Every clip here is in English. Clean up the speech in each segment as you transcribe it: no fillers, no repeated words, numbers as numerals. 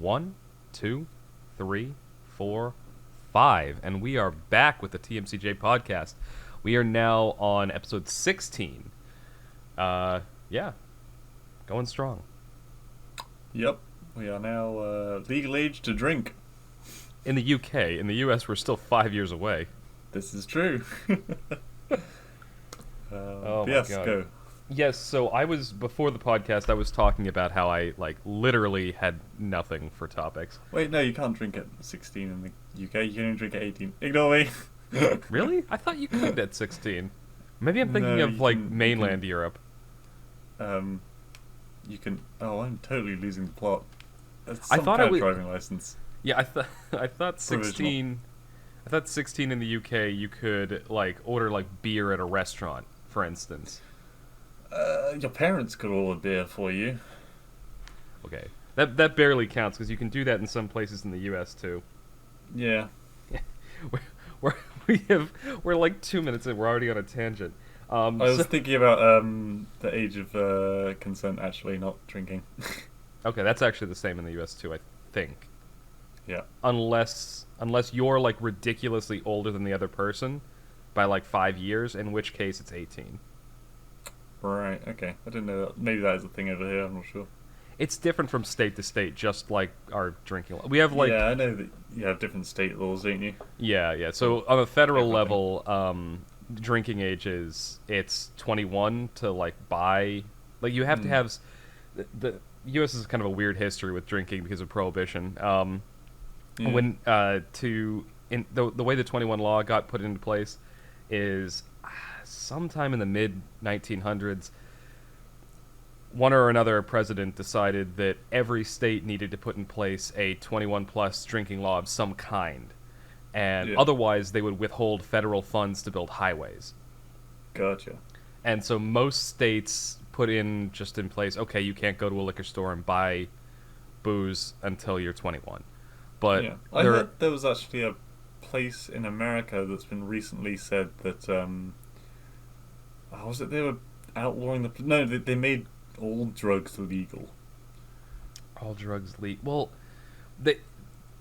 1, 2, 3, 4, 5. And we are back with the TMCJ podcast. We are now on episode 16. Yeah, going strong. Yep, we are now legal age to drink. In the UK. In the US, we're still 5 years away. This is true. Oh my yes, God. go. Yes, so before the podcast, I was talking about how I, literally had nothing for topics. Wait, no, you can't drink at 16 in the UK. You can only drink at 18. Ignore me. Really? I thought you could at 16. Maybe I'm thinking No, of, you can- mainland Europe. You can. Oh, I'm totally losing the plot. It's I some thought kind it of was- driving license. Yeah, I thought 16... I thought 16 in the UK, you could, order, beer at a restaurant, for instance. Your parents could order beer for you. Okay. That barely counts, because you can do that in some places in the US, too. Yeah. We're like 2 minutes in, we're already on a tangent. I was thinking about the age of consent actually not drinking. Okay, that's actually the same in the US, too, I think. Yeah. Unless you're, ridiculously older than the other person by, 5 years, in which case it's 18. Right, okay. I didn't know that. Maybe that is a thing over here, I'm not sure. It's different from state to state, just like our drinking law. We have, Yeah, I know that you have different state laws, don't you? Yeah. So on a federal Everything. level, drinking age it's 21 to buy. You have to have the U.S. is kind of a weird history with drinking because of prohibition. Yeah. When the way the 21 law got put into place is sometime in the mid 1900s. One or another president decided that every state needed to put in place a 21 plus drinking law of some kind. And otherwise they would withhold federal funds to build highways. Gotcha. And so most states put in place, okay, you can't go to a liquor store and buy booze until you're 21. But yeah. I heard there was actually a place in America that's been recently said that was it they were outlawing they made all drugs legal. All drugs legal. Well,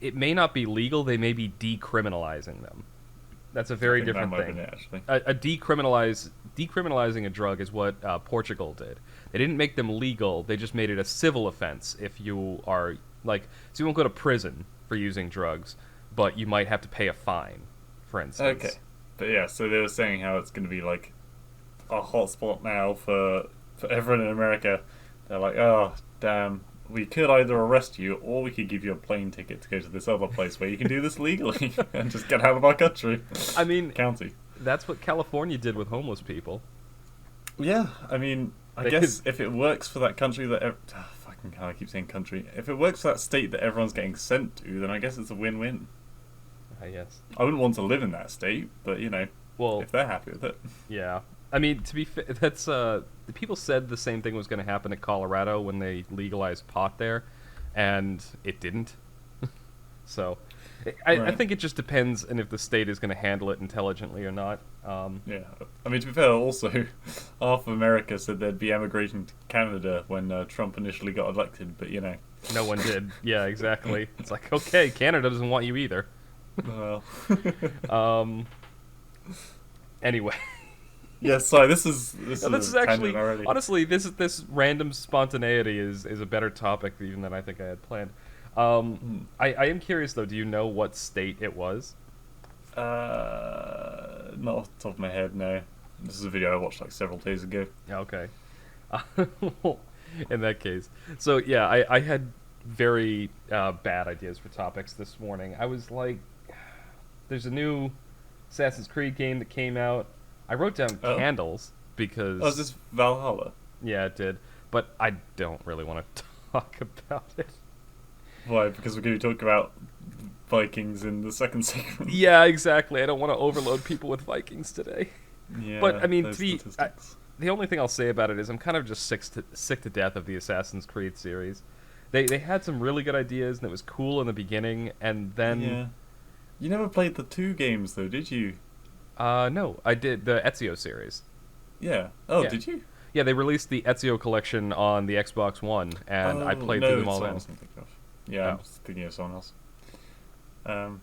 it may not be legal. They may be decriminalizing them. That's a very different that might thing. have been it, actually. Decriminalizing a drug is what Portugal did. They didn't make them legal. They just made it a civil offense if you are so you won't go to prison for using drugs, but you might have to pay a fine, for instance. Okay. But yeah, so they were saying how it's going to be a hotspot now for everyone in America. They're like, oh, damn, we could either arrest you or we could give you a plane ticket to go to this other place where you can do this legally and just get out of our country. I mean, county. That's what California did with homeless people. Yeah, I mean, I guess if it works for that country that... fucking hell, I keep saying country. If it works for that state that everyone's getting sent to, then I guess it's a win-win. Yes. I wouldn't want to live in that state, but, if they're happy with it. Yeah. I mean, to be fair, that's the people said the same thing was going to happen in Colorado when they legalized pot there, and it didn't. So, I think it just depends on if the state is going to handle it intelligently or not. Yeah, I mean, to be fair, also, half of America said they'd be emigrating to Canada when Trump initially got elected, but no one did. Yeah, exactly. It's like, okay, Canada doesn't want you either. Well, anyway. Yeah, sorry. This is actually already. Honestly, this random spontaneity is a better topic even than I think I had planned. I am curious though. Do you know what state it was? Not off the top of my head. No, this is a video I watched several days ago. Okay. In that case, so yeah, I had very bad ideas for topics this morning. I was like, there's a new Assassin's Creed game that came out. I wrote down candles because... Oh, is this Valhalla? Yeah, it did. But I don't really want to talk about it. Why? Because we're going to talk about Vikings in the second segment. Yeah, exactly. I don't want to overload people with Vikings today. Yeah, but, I mean, the only thing I'll say about it is I'm kind of just sick to death of the Assassin's Creed series. They had some really good ideas, and it was cool in the beginning, and then... Yeah. You never played the 2 games, though, did you? No, I did the Ezio series. Yeah. Oh, Yeah. did you? Yeah, they released the Ezio collection on the Xbox One, and I played through them all then. Yeah, I'm Oh, thinking of someone else. Um,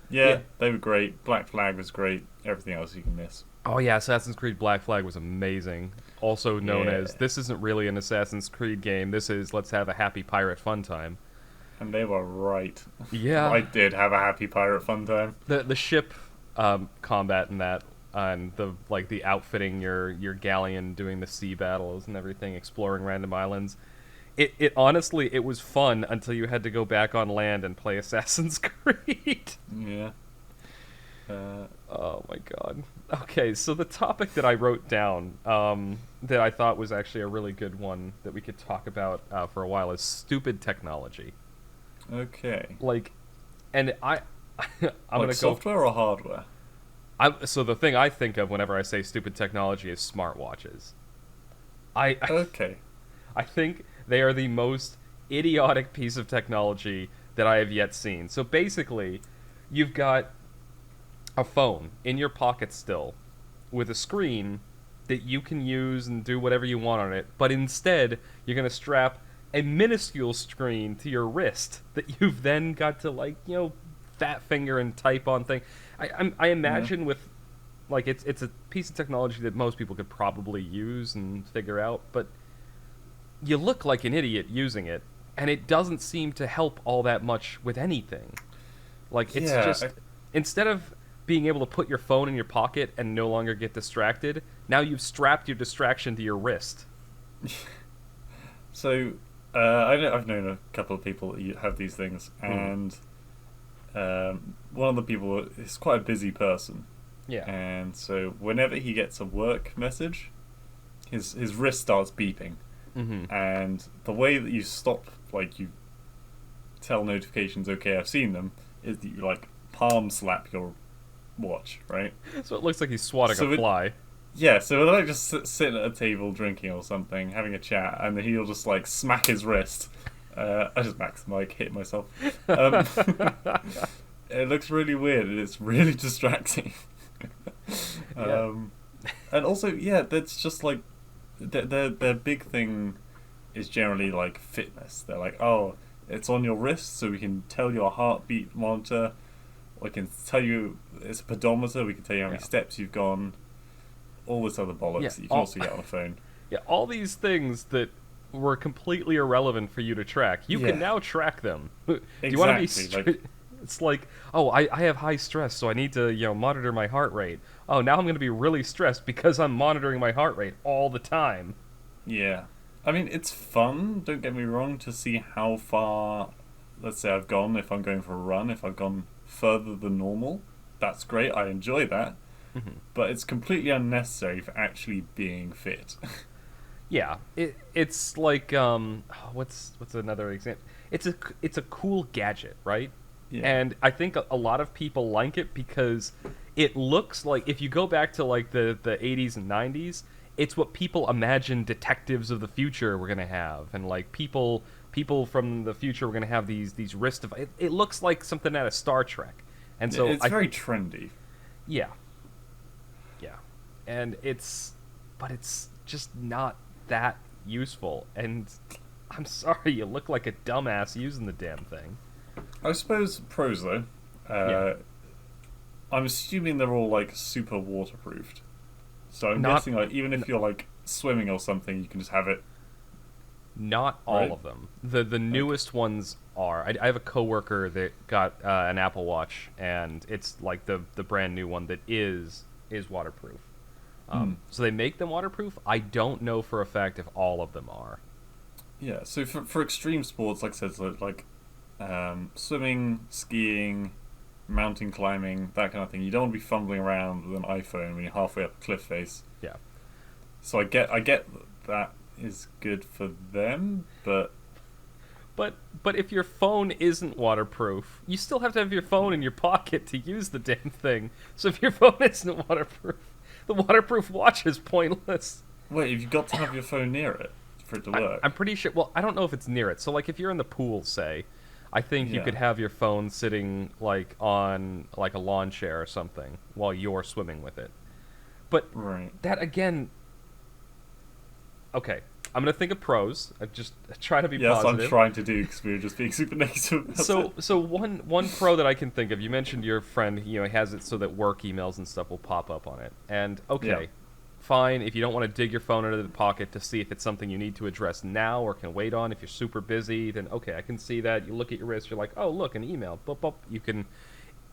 yeah. yeah, they were great. Black Flag was great. Everything else you can miss. Oh yeah, Assassin's Creed Black Flag was amazing. Also known Yeah, as this isn't really an Assassin's Creed game. This is let's have a happy pirate fun time. and they were right. Yeah, I did have a happy pirate fun time. the ship combat in that and the outfitting your galleon, doing the sea battles and everything, exploring random islands. It honestly it was fun until you had to go back on land and play Assassin's Creed. Yeah. Uh, Oh my god. Okay, so the topic that I wrote down, that I thought was actually a really good one that we could talk about for a while is stupid technology. okay. Like, and I'm gonna Like go. software or hardware? So the thing I think of whenever I say stupid technology is smartwatches. I Okay. I think they are the most idiotic piece of technology that I have yet seen. So basically, you've got a phone in your pocket still with a screen that you can use and do whatever you want on it, but instead you're going to strap a minuscule screen to your wrist that you've then got to fat finger and type on thing. I Yeah. imagine with it's a piece of technology that most people could probably use and figure out, but you look like an idiot using it, and it doesn't seem to help all that much with anything. Like it's Yeah. just instead of being able to put your phone in your pocket and no longer get distracted, now you've strapped your distraction to your wrist. So, I've known a couple of people that have these things, Hmm. and one of the people is quite a busy person, Yeah. and so whenever he gets a work message, his wrist starts beeping, Mm-hmm. and the way that you stop, like you tell notifications, okay, I've seen them, is that you like palm slap your watch, right? So it looks like he's swatting a So it fly. Yeah, so we're like just sitting at a table drinking or something, having a chat, and then he'll just like smack his wrist. I just maxed the mic, hit myself. Um, it looks really weird and it's really distracting. Yeah. um, and also, yeah, that's just like their big thing is generally like fitness. They're like, oh, it's on your wrist, so we can tell your heartbeat monitor. We can tell you it's a pedometer. We can tell you how many Yeah. steps you've gone, all this other Yeah. bollocks that you can All also get on a phone. yeah. All these things that were completely irrelevant for you to track, you can Yeah, now track them. Do you want to be? exactly. Like, It's like, oh, I have high stress, so I need to monitor my heart rate. Oh, now I'm going to be really stressed because I'm monitoring my heart rate all the time. yeah. I mean, it's fun, don't get me wrong, to see how far, let's say, I've gone if I'm going for a run, if I've gone further than normal. That's great, I enjoy that. Mhm. But it's completely unnecessary for actually being fit. Yeah, it's like what's another example? It's a cool gadget, right? Yeah. And I think a lot of people like it because it looks like if you go back to like the 80s and 90s, it's what people imagine detectives of the future were gonna have, and like people from the future were gonna have these wrist devices. It looks like something out of Star Trek, and so It's very trendy. yeah, yeah, and but it's just not that useful. And I'm sorry, you look like a dumbass using the damn thing. I suppose pros, though. Yeah, Uh, I'm assuming they're all like super waterproofed. So I'm not guessing like even n- if you're like swimming or something, you can just have it, not all right? of them. The Okay. newest ones are. I have a coworker that got an Apple Watch, and it's like the brand new one that is waterproof. Hmm. So they make them waterproof. I don't know for a fact if all of them are. Yeah. So for extreme sports, like I said, so like swimming, skiing, mountain climbing, that kind of thing, you don't want to be fumbling around with an iPhone when you're halfway up a cliff face. Yeah. So I get that is good for them, but But if your phone isn't waterproof, you still have to have your phone in your pocket to use the damn thing. So if your phone isn't waterproof, the waterproof watch is pointless. wait, you've got to have your phone near it for it to I'm work. pretty sure. Well, I don't know if it's near it. So like if you're in the pool, say, I think you Yeah. could have your phone sitting like on like a lawn chair or something while you're swimming with it. But Right. that again, okay. I'm gonna think of pros. I just try to be Yes, I'm positive. trying to do because we were just being super negative. About So it. so one pro that I can think of. You mentioned your friend. You know, he has it so that work emails and stuff will pop up on it. And Yeah. okay, fine. If you don't want to dig your phone into the pocket to see if it's something you need to address now or can wait on, if you're super busy, then okay, I can see that. You look at your wrist. You're like, oh look, an email. Boop, boop. You can.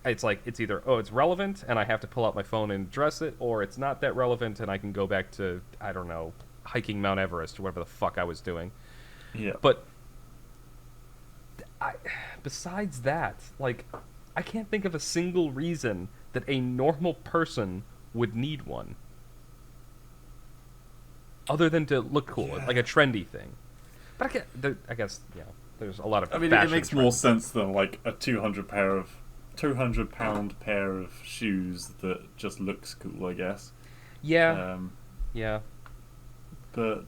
It's like it's either oh it's relevant and I have to pull out my phone and address it, or it's not that relevant and I can go back to I don't know hiking Mount Everest or whatever the fuck I was doing. Yeah. But I, besides that, like, I can't think of a single reason that a normal person would need one, other than to look cool, Yeah. like a trendy thing. But I guess there's a lot of. I mean, it fashion makes more trends. sense than like a 200 pound pair of shoes that just looks cool, I guess. Yeah, Um, yeah, but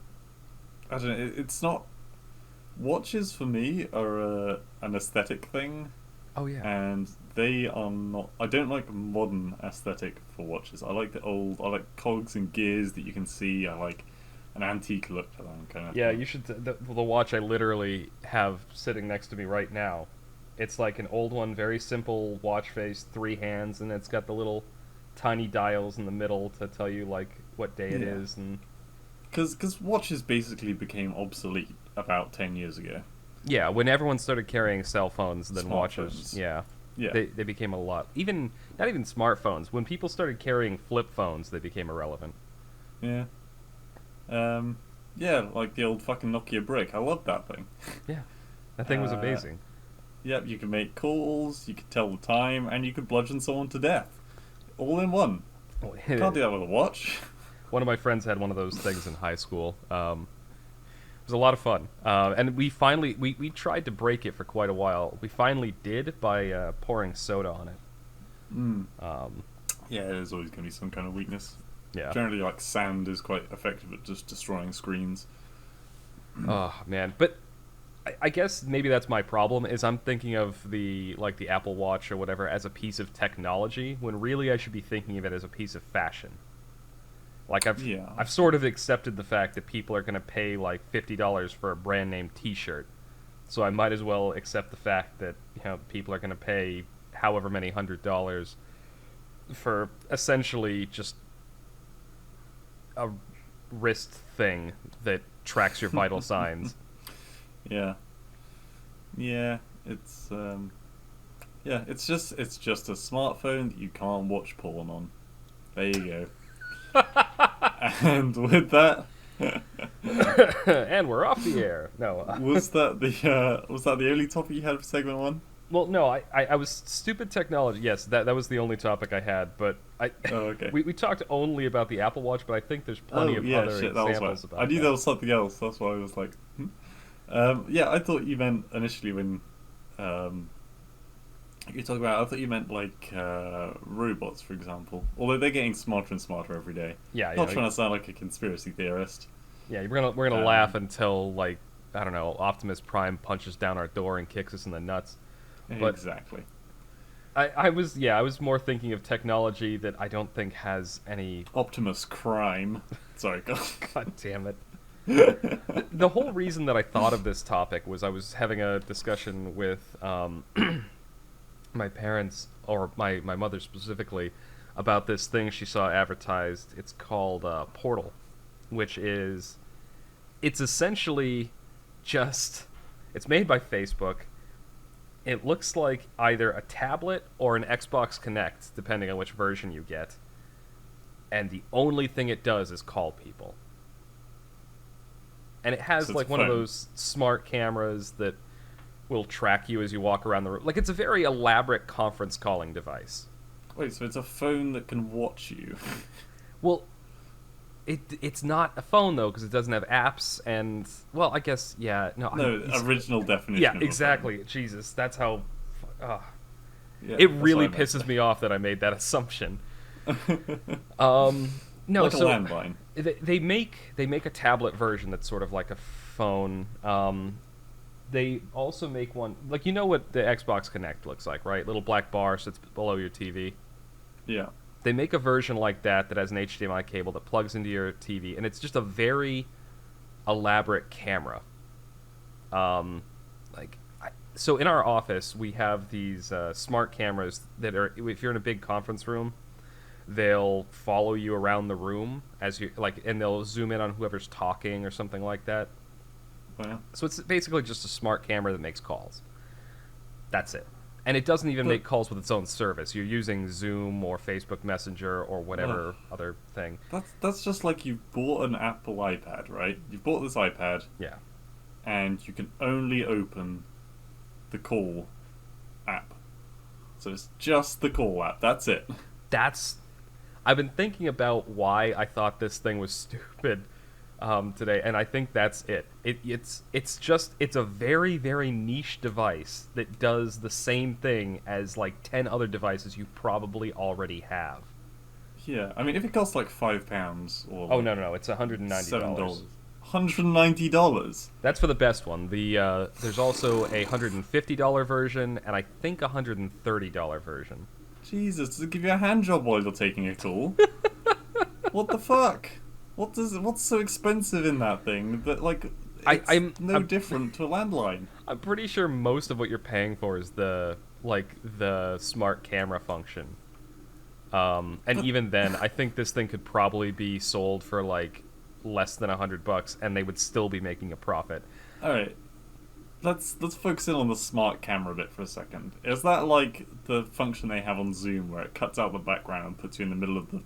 I don't know. It's not. Watches for me are an aesthetic thing, oh yeah, and they are not. I don't like modern aesthetic for watches. I like the old. I like cogs and gears that you can see. I like an antique look to them, kind of yeah. thing. You should the watch I literally have sitting next to me right now. It's like an old one, very simple watch face, 3 hands, and it's got the little tiny dials in the middle to tell you like what day it Yeah, is and because watches basically became obsolete about 10 years ago. yeah, when everyone started carrying cell phones, then watches, Smartphones. yeah, Yeah, they became a lot. Even not even smartphones. When people started carrying flip phones, they became irrelevant. yeah, um, yeah. Like the old fucking Nokia brick. I loved that thing. Yeah, that thing was Uh, amazing. Yep, you could make calls, you could tell the time, and you could bludgeon someone to death, all in one. Can't do that with a watch. One of my friends had one of those things in high school. It was a lot of fun, and we finally we tried to break it for quite a while. We finally did by pouring soda on it. Mm. Um, Yeah, there's always going to be some kind of weakness. yeah. Generally, like sand is quite effective at just destroying screens. Oh man, but I guess maybe that's my problem. Is I'm thinking of the like the Apple Watch or whatever as a piece of technology when really I should be thinking of it as a piece of fashion. Like Yeah. I've sort of accepted the fact that people are going to pay like $50 for a brand name T-shirt, so I might as well accept the fact that people are going to pay however many $100 for essentially just a wrist thing that tracks your vital signs. Yeah. Yeah. It's just a smartphone that you can't watch porn on. There you go. And with that, And we're off the air. No, was that the only topic you had for segment one? well, no, I was stupid technology. Yes, that was the only topic I had. But Oh, okay. we talked only about the Apple Watch, but I think there's plenty Oh of yeah, other shit, that was examples right. about I knew that. there was something else. That's why I was like, yeah. I thought you meant initially when you talk about. I thought you meant like robots, for example. Although they're getting smarter and smarter every day. Yeah, Not trying to sound like a conspiracy theorist. yeah. We're gonna Um, laugh until like I don't know, Optimus Prime punches down our door and kicks us in the nuts. But Exactly. I was more thinking of technology that I don't think has any. Optimus Crime. Sorry, go. God damn it. The whole reason that I thought of this topic was I was having a discussion with my parents, or my mother specifically, about this thing she saw advertised. It's called Portal, which it's essentially just, it's made by Facebook. It looks like either a tablet or an Xbox Connect, depending on which version you get. And the only thing it does is call people. And it has So it's like a one of phone. those smart cameras that will track you as you walk around the room. Like it's a very elaborate conference calling device. Wait, so it's a phone that can watch you? Well, it's not a phone though because it doesn't have apps and well, I guess yeah, no, No, original definition. yeah, of a phone. exactly. Jesus, that's how. Yeah, It that's really what I meant. pisses me off that I made that assumption. No, Like a so landline. they make a tablet version that's sort of like a phone. They also make one like what the Xbox Connect looks like, right? Little black bar sits below your TV. Yeah. They make a version like that that has an HDMI cable that plugs into your TV, and it's just a very elaborate camera. Um, so in our office we have these smart cameras that are, if you're in a big conference room, they'll follow you around the room as you like, and they'll zoom in on whoever's talking or something like that. Well, So it's basically just a smart camera that makes calls. That's it. And it doesn't even but make calls with its own service. You're using Zoom or Facebook Messenger or whatever ugh, other thing. that's just like you've bought an Apple iPad, right? You've bought this iPad, Yeah. and you can only open the call app. So it's just the call app. That's it. That's. I've been thinking about why I thought this thing was stupid today, and I think that's it. It's a very, very niche device that does the same thing as like 10 other devices you probably already have. Yeah, I mean, if it costs like £5 or Oh like no, it's $190. $7, $190. That's for the best one. There's also a $150 version and I think a $130 version. Jesus, does it give you a hand job while you're taking a call? What the fuck? What's so expensive in that thing that like it's I'm different to a landline? I'm pretty sure most of what you're paying for is the smart camera function. And even then, I think this thing could probably be sold for like less than $100, and they would still be making a profit. All right, let's focus in on the smart camera bit for a second. Is that like the function they have on Zoom where it cuts out the background and puts you in the middle of the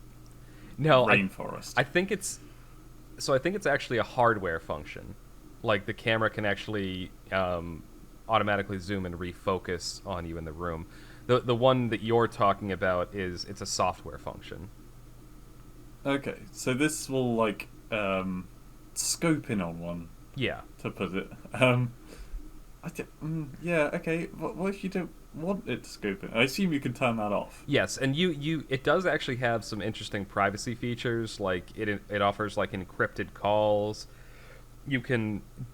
No, rainforest? I think it's actually a hardware function. Like the camera can actually automatically zoom and refocus on you in the room. The one that you're talking about it's a software function. Okay, so this will like scope in on one, Yeah. to put it. Yeah, okay. What if you don't want it to scope in? I assume you can turn that off. Yes, and it does actually have some interesting privacy features. Like it offers like encrypted calls.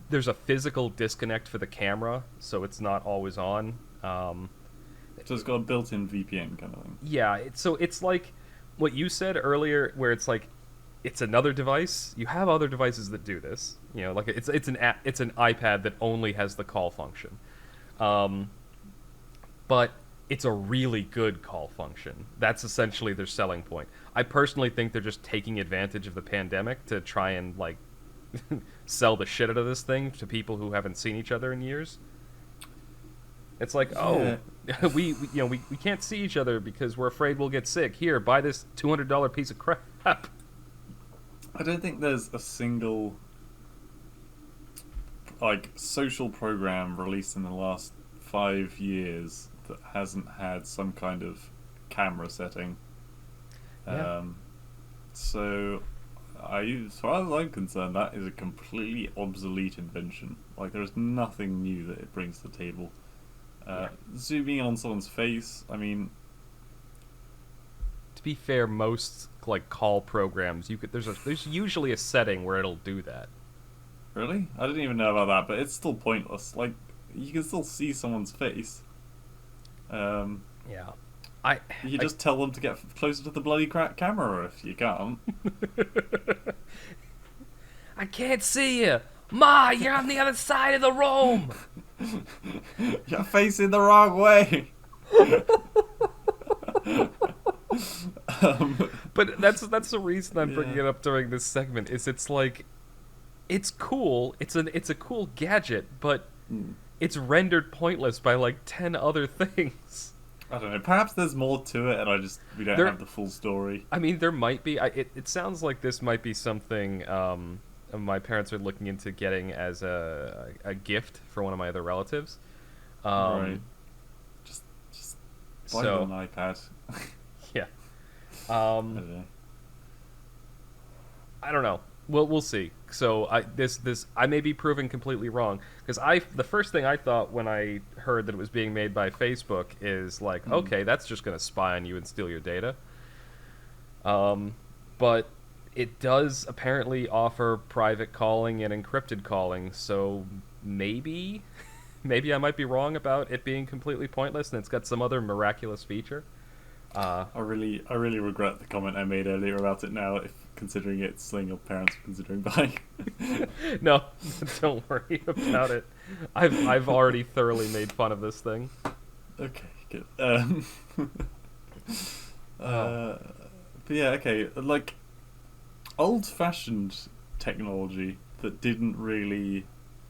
There's a physical disconnect for the camera, so it's not always on. So it's got a built-in VPN kind of thing. Yeah, it's like what you said earlier, where it's like it's another device. You have other devices that do this. You know, like it's an iPad that only has the call function, but it's a really good call function. That's essentially their selling point. I personally think they're just taking advantage of the pandemic to try and like sell the shit out of this thing to people who haven't seen each other in years. It's like, Yeah. oh, we can't see each other because we're afraid we'll get sick. Here, buy this $200 piece of crap. I don't think there's a single like social program released in the last 5 years that hasn't had some kind of camera setting. Yeah. So, as far as I'm concerned, that is a completely obsolete invention. Like, there's nothing new that it brings to the table. Zooming in on someone's face, I mean, To be fair, most like call programs, there's usually a setting where it'll do that. really? I didn't even know about that, but it's still pointless. Like, you can still see someone's face. Yeah, I You just tell them to get closer to the bloody camera if you can't. I can't see you, Ma. You're on the other side of the room. You're facing the wrong way. But that's the reason I'm bringing Yeah. it up during this segment. It's like, it's cool. It's a cool gadget, but it's rendered pointless by like 10 other things. I don't know. Perhaps there's more to it, and we don't There- have the full story. I mean, there might be. It sounds like this might be something my parents are looking into getting as a gift for one of my other relatives. Right. Just buy So them an iPad. yeah. I don't know. I don't know. We'll see. So I may be proven completely wrong because the first thing I thought when I heard that it was being made by Facebook is like, okay, that's just going to spy on you and steal your data. But it does apparently offer private calling and encrypted calling, so maybe I might be wrong about it being completely pointless and it's got some other miraculous feature. I really regret the comment I made earlier about it now. considering it's something your parents were considering buying. No, don't worry about it. I've already thoroughly made fun of this thing. Okay, good. Oh. Uh, but yeah, okay, like old-fashioned technology that didn't really.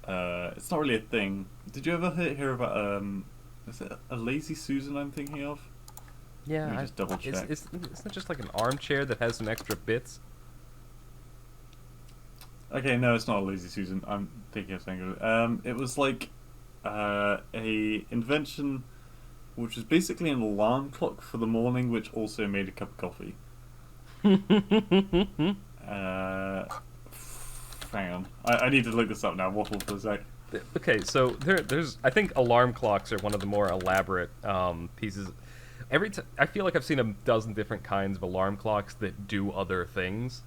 It's not really a thing. Did you ever hear about is it a lazy Susan I'm thinking of? Let me Yeah, just double check. isn't it just like an armchair that has some extra bits? Okay, no, it's not a lazy Susan. I'm thinking of something. It was like a invention which was basically an alarm clock for the morning, which also made a cup of coffee. Uh, hang on, I need to look this up now. Waffle for a sec. Okay, so there's I think alarm clocks are one of the more elaborate pieces. I feel like I've seen a dozen different kinds of alarm clocks that do other things.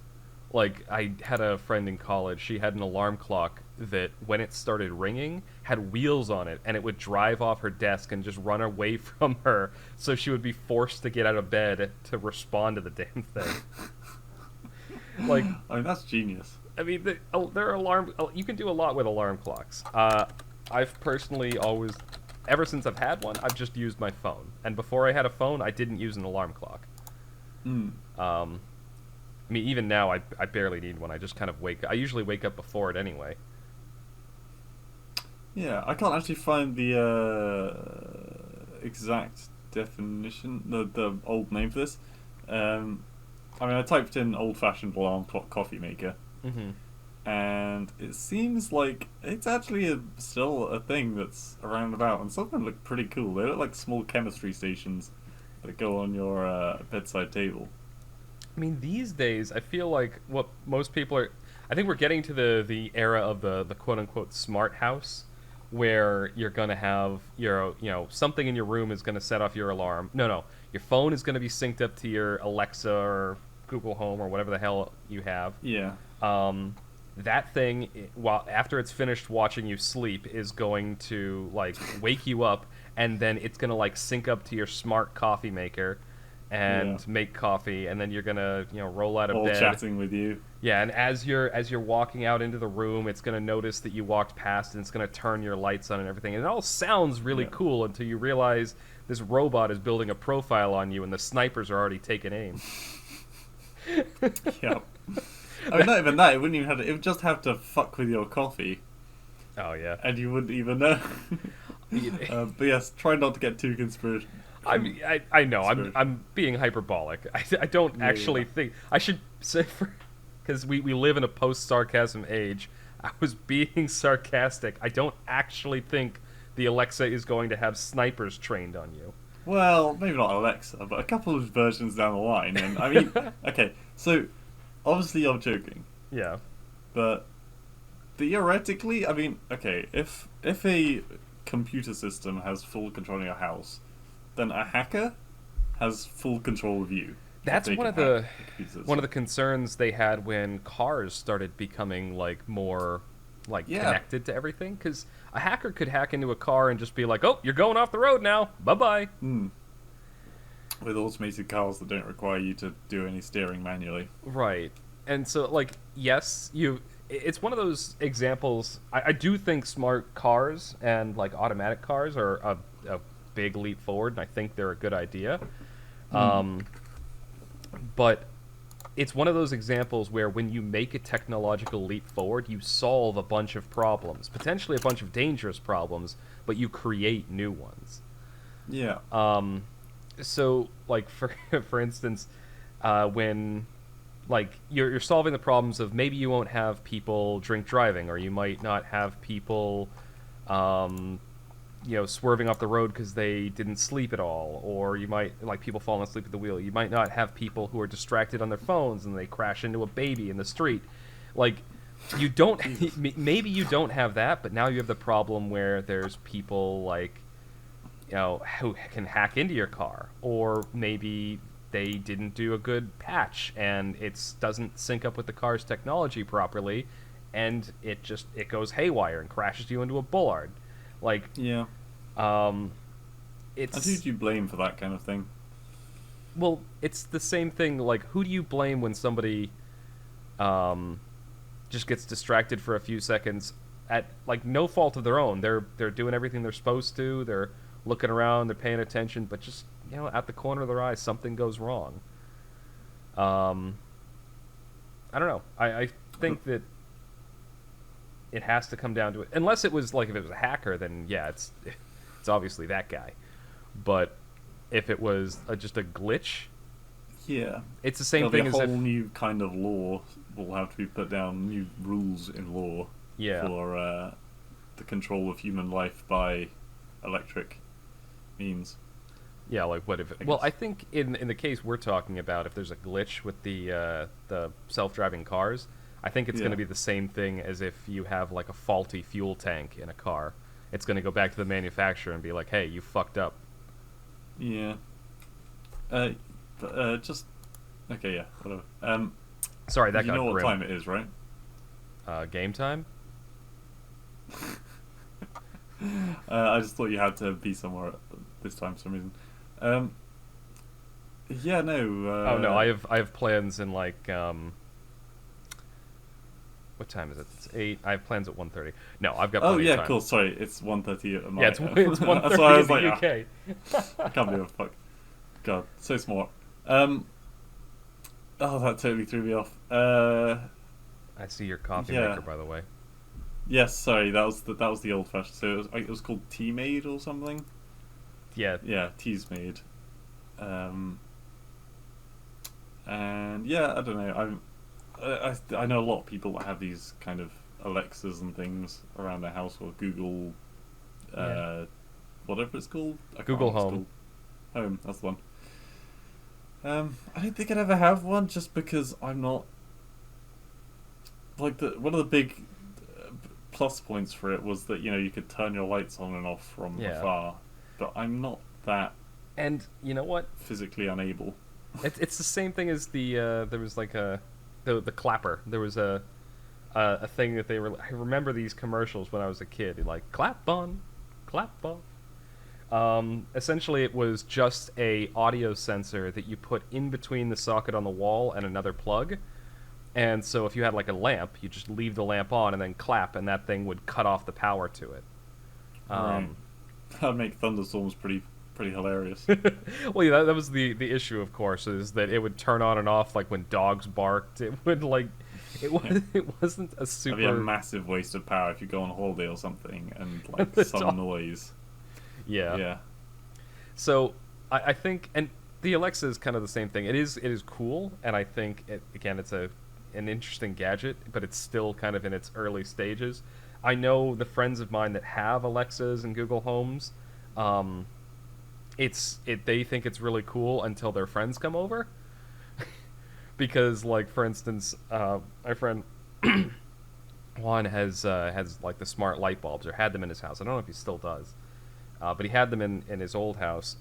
Like I had a friend in college. She had an alarm clock that, when it started ringing, had wheels on it, and it would drive off her desk and just run away from her. So she would be forced to get out of bed to respond to the damn thing. Like, I mean, that's genius. I mean, there are alarm. You can do a lot with alarm clocks. I've personally always, ever since I've had one, I've just used my phone. And before I had a phone, I didn't use an alarm clock. Hmm. I mean, even now, I barely need one. I just kind of I usually wake up before it anyway. Yeah, I can't actually find the exact definition, the old name for this. I mean, I typed in old-fashioned alarm clock coffee maker, Mm-hmm. and it seems like it's actually still a thing that's around about, and some of them look pretty cool. They look like small chemistry stations that go on your bedside table. I mean, these days, I feel like what most people are. I think we're getting to the era of the quote unquote smart house, where you're gonna have something in your room is gonna set off your alarm. No, your phone is gonna be synced up to your Alexa or Google Home or whatever the hell you have. Yeah, That thing, while after it's finished watching you sleep, is going to like wake you up, and then it's gonna like sync up to your smart coffee maker yeah. and make coffee, and then you're gonna roll out of All bed. chatting with you. Yeah, and as you're walking out into the room, it's gonna notice that you walked past, and it's gonna turn your lights on and everything. And it all sounds really Yeah. cool until you realize this robot is building a profile on you, and the snipers are already taking aim. Yeah. I mean, not even that. It wouldn't even have to. It would just have to fuck with your coffee, Oh yeah. and you wouldn't even know. But yes, try not to get too conspiracy. I know Conspiracy. I'm being hyperbolic. I don't Yeah, actually yeah. think I should say, because we live in a post sarcasm age. I was being sarcastic. I don't actually think the Alexa is going to have snipers trained on you. Well, maybe not Alexa, but a couple of versions down the line. And I mean, okay, so obviously you're joking, Yeah. but theoretically, I mean, okay, if a computer system has full control of your house, then a hacker has full control of you. If That's they one can of the hack the computer one of system. the concerns they had when cars started becoming like more like Yeah. connected to everything, because a hacker could hack into a car and just be like, "Oh, you're going off the road now. Bye-bye." Hmm. With automated cars that don't require you to do any steering manually. Right. And so, like, yes, it's one of those examples. I do think smart cars and like automatic cars are a big leap forward, and I think they're a good idea. Um, but it's one of those examples where when you make a technological leap forward, you solve a bunch of problems, potentially a bunch of dangerous problems, but you create new ones. Yeah. So, like, for instance, when like you're solving the problems of maybe you won't have people drink driving, or you might not have people um, swerving off the road because they didn't sleep at all, or you might like people falling asleep at the wheel. You might not have people who are distracted on their phones and they crash into a baby in the street. Like, you don't maybe you don't have that, but now you have the problem where there's people like who can hack into your car, or maybe they didn't do a good patch and it doesn't sync up with the car's technology properly, and it goes haywire and crashes you into a bollard. Like, Yeah. um, And who it's do you blame for that kind of thing? well, it's the same thing. Like, who do you blame when somebody um, just gets distracted for a few seconds at like no fault of their own. They're doing everything they're supposed to. They're looking around. They're paying attention, but just at the corner of their eye, something goes wrong. Um, I don't know. I think that it has to come down to it. Unless it was like if it was a hacker, then yeah, it's obviously that guy. But if it was just a glitch, Yeah. it's the same There'll be thing a as whole if new kind of law will have to be put down, new rules in law yeah, for the control of human life by electric means. yeah. Like what if? Well, I think in the case we're talking about, if there's a glitch with the self-driving cars, I think it's going Yeah. to be the same thing as if you have like a faulty fuel tank in a car. It's going to go back to the manufacturer and be like, "Hey, you fucked up." Yeah. Just okay. Yeah. Whatever. Sorry, that You got know what grim. time it is, right? Game time? I just thought you had to be somewhere this time for some reason. Um, yeah, no. Oh no, I have plans in like what time is it? It's 8. I have plans at 1:30. No, I've got Oh plenty yeah, of time. cool. Sorry, it's 1:30 at my. Yeah, it's 1:30 That's why I in was the like, UK. I can't believe it. Fuck. God, so smart. Oh, that totally threw me off. I see your coffee Yeah. maker, by the way. Yes, sorry, that was the old fashioned. So it was called Tea Made or something. Yeah, Yeah, Tea's Made. And yeah, I don't know. I know a lot of people that have these kind of Alexas and things around their house, or Google, Yeah. whatever it's called. I can't Google remember what Home. it's called. Home, that's the one. I don't think I'd ever have one, just because I'm not like one of the big plus points for it was that you could turn your lights on and off from Yeah. afar, but I'm not that and you know what? physically unable. It's the same thing as there was like the clapper. There was a thing that they were. I remember these commercials when I was a kid. Like clap on, clap off. Essentially, it was just a audio sensor that you put in between the socket on the wall and another plug. And so if you had like a lamp, you just leave the lamp on and then clap, and that thing would cut off the power to it. Right. That'd make thunderstorms pretty hilarious. Well, yeah, that was the issue, of course, is that it would turn on and off like when dogs barked. It would like it wasn't a super. That'd be a massive waste of power if you go on holiday or something and like The some dog- noise. Yeah. Yeah. So I think, and the Alexa is kind of the same thing. It is cool, and I think again it's an interesting gadget, but it's still kind of in its early stages. I know the friends of mine that have Alexas and Google Homes. They think it's really cool until their friends come over. Because, like, for instance, my friend Juan has like the smart light bulbs, or had them in his house. I don't know if he still does, but he had them in his old house.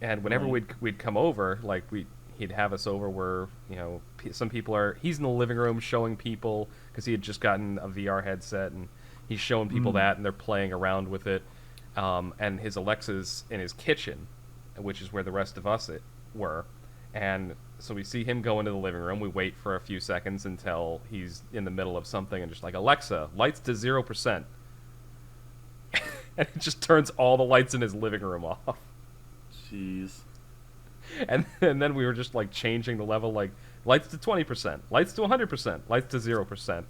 And whenever Right. we'd come over, like he'd have us over where some people are. He's in the living room showing people, because he had just gotten a VR headset, and he's showing people that, and they're playing around with it. And his Alexa's in his kitchen, which is where the rest of us were. And so we see him go into the living room. We wait for a few seconds until he's in the middle of something, and just like, Alexa, lights to 0%. And it just turns all the lights in his living room off. Jeez. And then we were just like changing the level, like lights to 20%, lights to 100%, lights to 0%.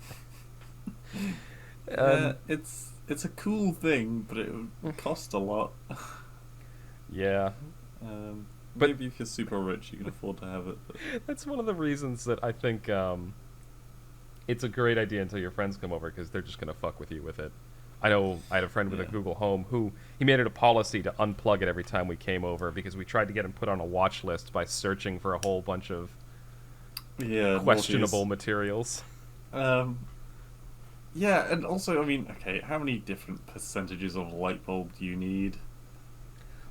It's a cool thing, but it would cost a lot. Yeah. But- Maybe if you're super rich, you can afford to have it. But... That's one of the reasons that I think it's a great idea until your friends come over, because they're just going to fuck with you with it. I know I had a friend with a Yeah. Google Home who he made it a policy to unplug it every time we came over, because we tried to get him put on a watch list by searching for a whole bunch of Yeah, questionable materials. Yeah, and also, I mean, okay, how many different percentages of light bulb do you need?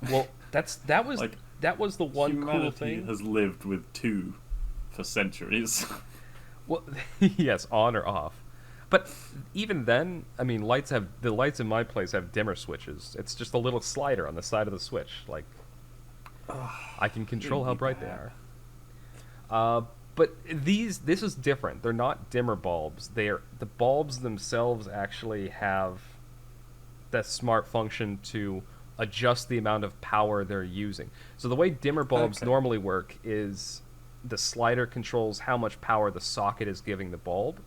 Well, that was Like, the one cool Humanity thing. has lived with two for centuries. Well, yes, on or off. But even then, I mean, the lights in my place have dimmer switches. It's just a little slider on the side of the switch. Like, I can control how Really bright they bad. are. But this is different. They're not dimmer bulbs. The bulbs themselves actually have that smart function to adjust the amount of power they're using. So the way dimmer bulbs Okay. normally work is the slider controls how much power the socket is giving the bulb.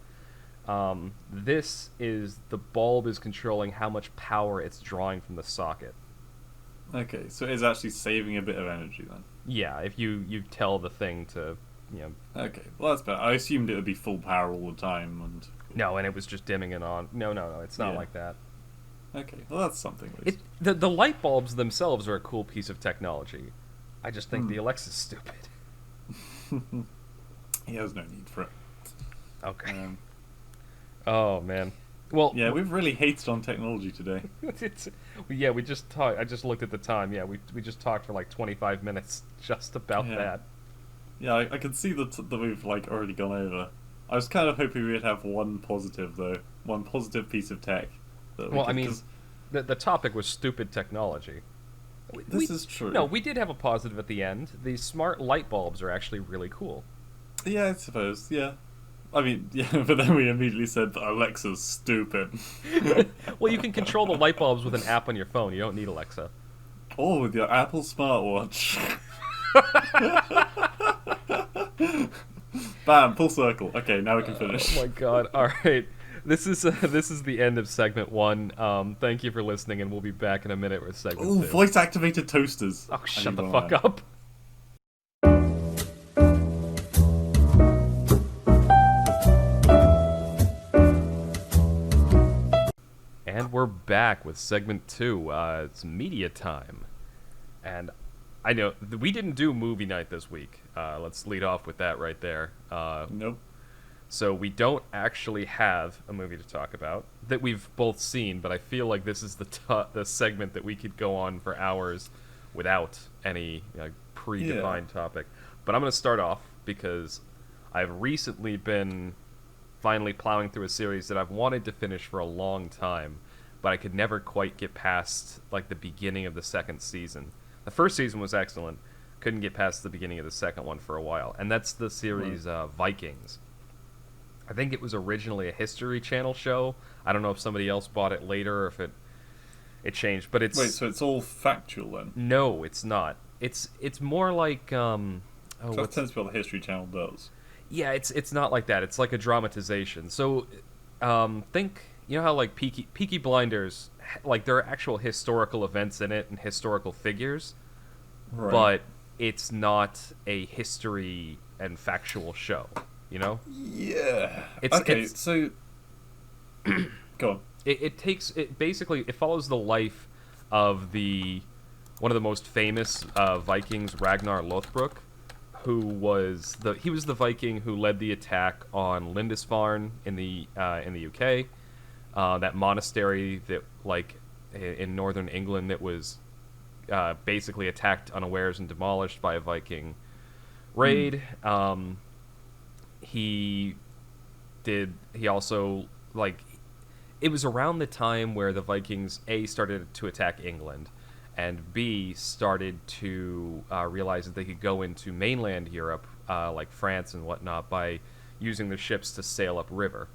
This is the bulb is controlling how much power it's drawing from the socket. Okay, so it's actually saving a bit of energy then. Yeah, if you tell the thing to, you know, Okay, well that's better. I assumed it would be full power all the time, and no, and it was just dimming it on. No, no, no, it's not yeah. like that. Okay, well that's something at It least. the light bulbs themselves are a cool piece of technology. I just think Hmm. the Alexa's stupid. He has no need for it. Okay. Um, Oh man. Well, yeah, we've really hated on technology today. it's yeah. We just talked. I just looked at the time. Yeah, we just talked for like 25 minutes just about Yeah, that. yeah, I can see that we've like already gone over. I was kind of hoping we'd have one positive though, one positive piece of tech that we Well, I could. mean, Because the topic was stupid technology. this is true. No, we did have a positive at the end. The smart light bulbs are actually really cool. Yeah, I suppose. Yeah. I mean, yeah, but then we immediately said that Alexa's stupid. Well, you can control the light bulbs with an app on your phone. You don't need Alexa. Or with your Apple smartwatch. Bam, full circle. Okay, now we can finish. Oh my god! All right, this is the end of segment one. Thank you for listening, and we'll be back in a minute with segment Oh, two. voice activated toasters. Oh, I shut need the one fuck of them. up! And we're back with segment two. It's media time, and I know we didn't do movie night this week. Let's lead off with that right there. Nope. So we don't actually have a movie to talk about that we've both seen, but I feel like this is the segment that we could go on for hours without any predefined topic. But I'm going to start off because I've recently been finally plowing through a series that I've wanted to finish for a long time, but I could never quite get past like the beginning of the second season. The first season was excellent, couldn't get past the beginning of the second one for a while, and that's the series Vikings. I think it was originally a History Channel show. I don't know if somebody else bought it later or if it changed, but it's Wait, so it's all factual then? no, it's not. It's more like oh, That what's tends to be what the History Channel does. yeah, it's not like that. It's like a dramatization. So think you know how like Peaky Blinders, like there are actual historical events in it and historical figures, Right. but it's not a history and factual show. You know, Yeah. It's- Okay, it's- so. Go on. it takes it basically it follows the life of the one of the most famous Vikings, Ragnar Lothbrok, who was the Viking who led the attack on Lindisfarne in the UK, that monastery that like in northern England that was basically attacked unawares and demolished by a Viking raid. He also like it was around the time where the Vikings A started to attack England, and B started to realize that they could go into mainland Europe, like France and whatnot, by using their ships to sail upriver.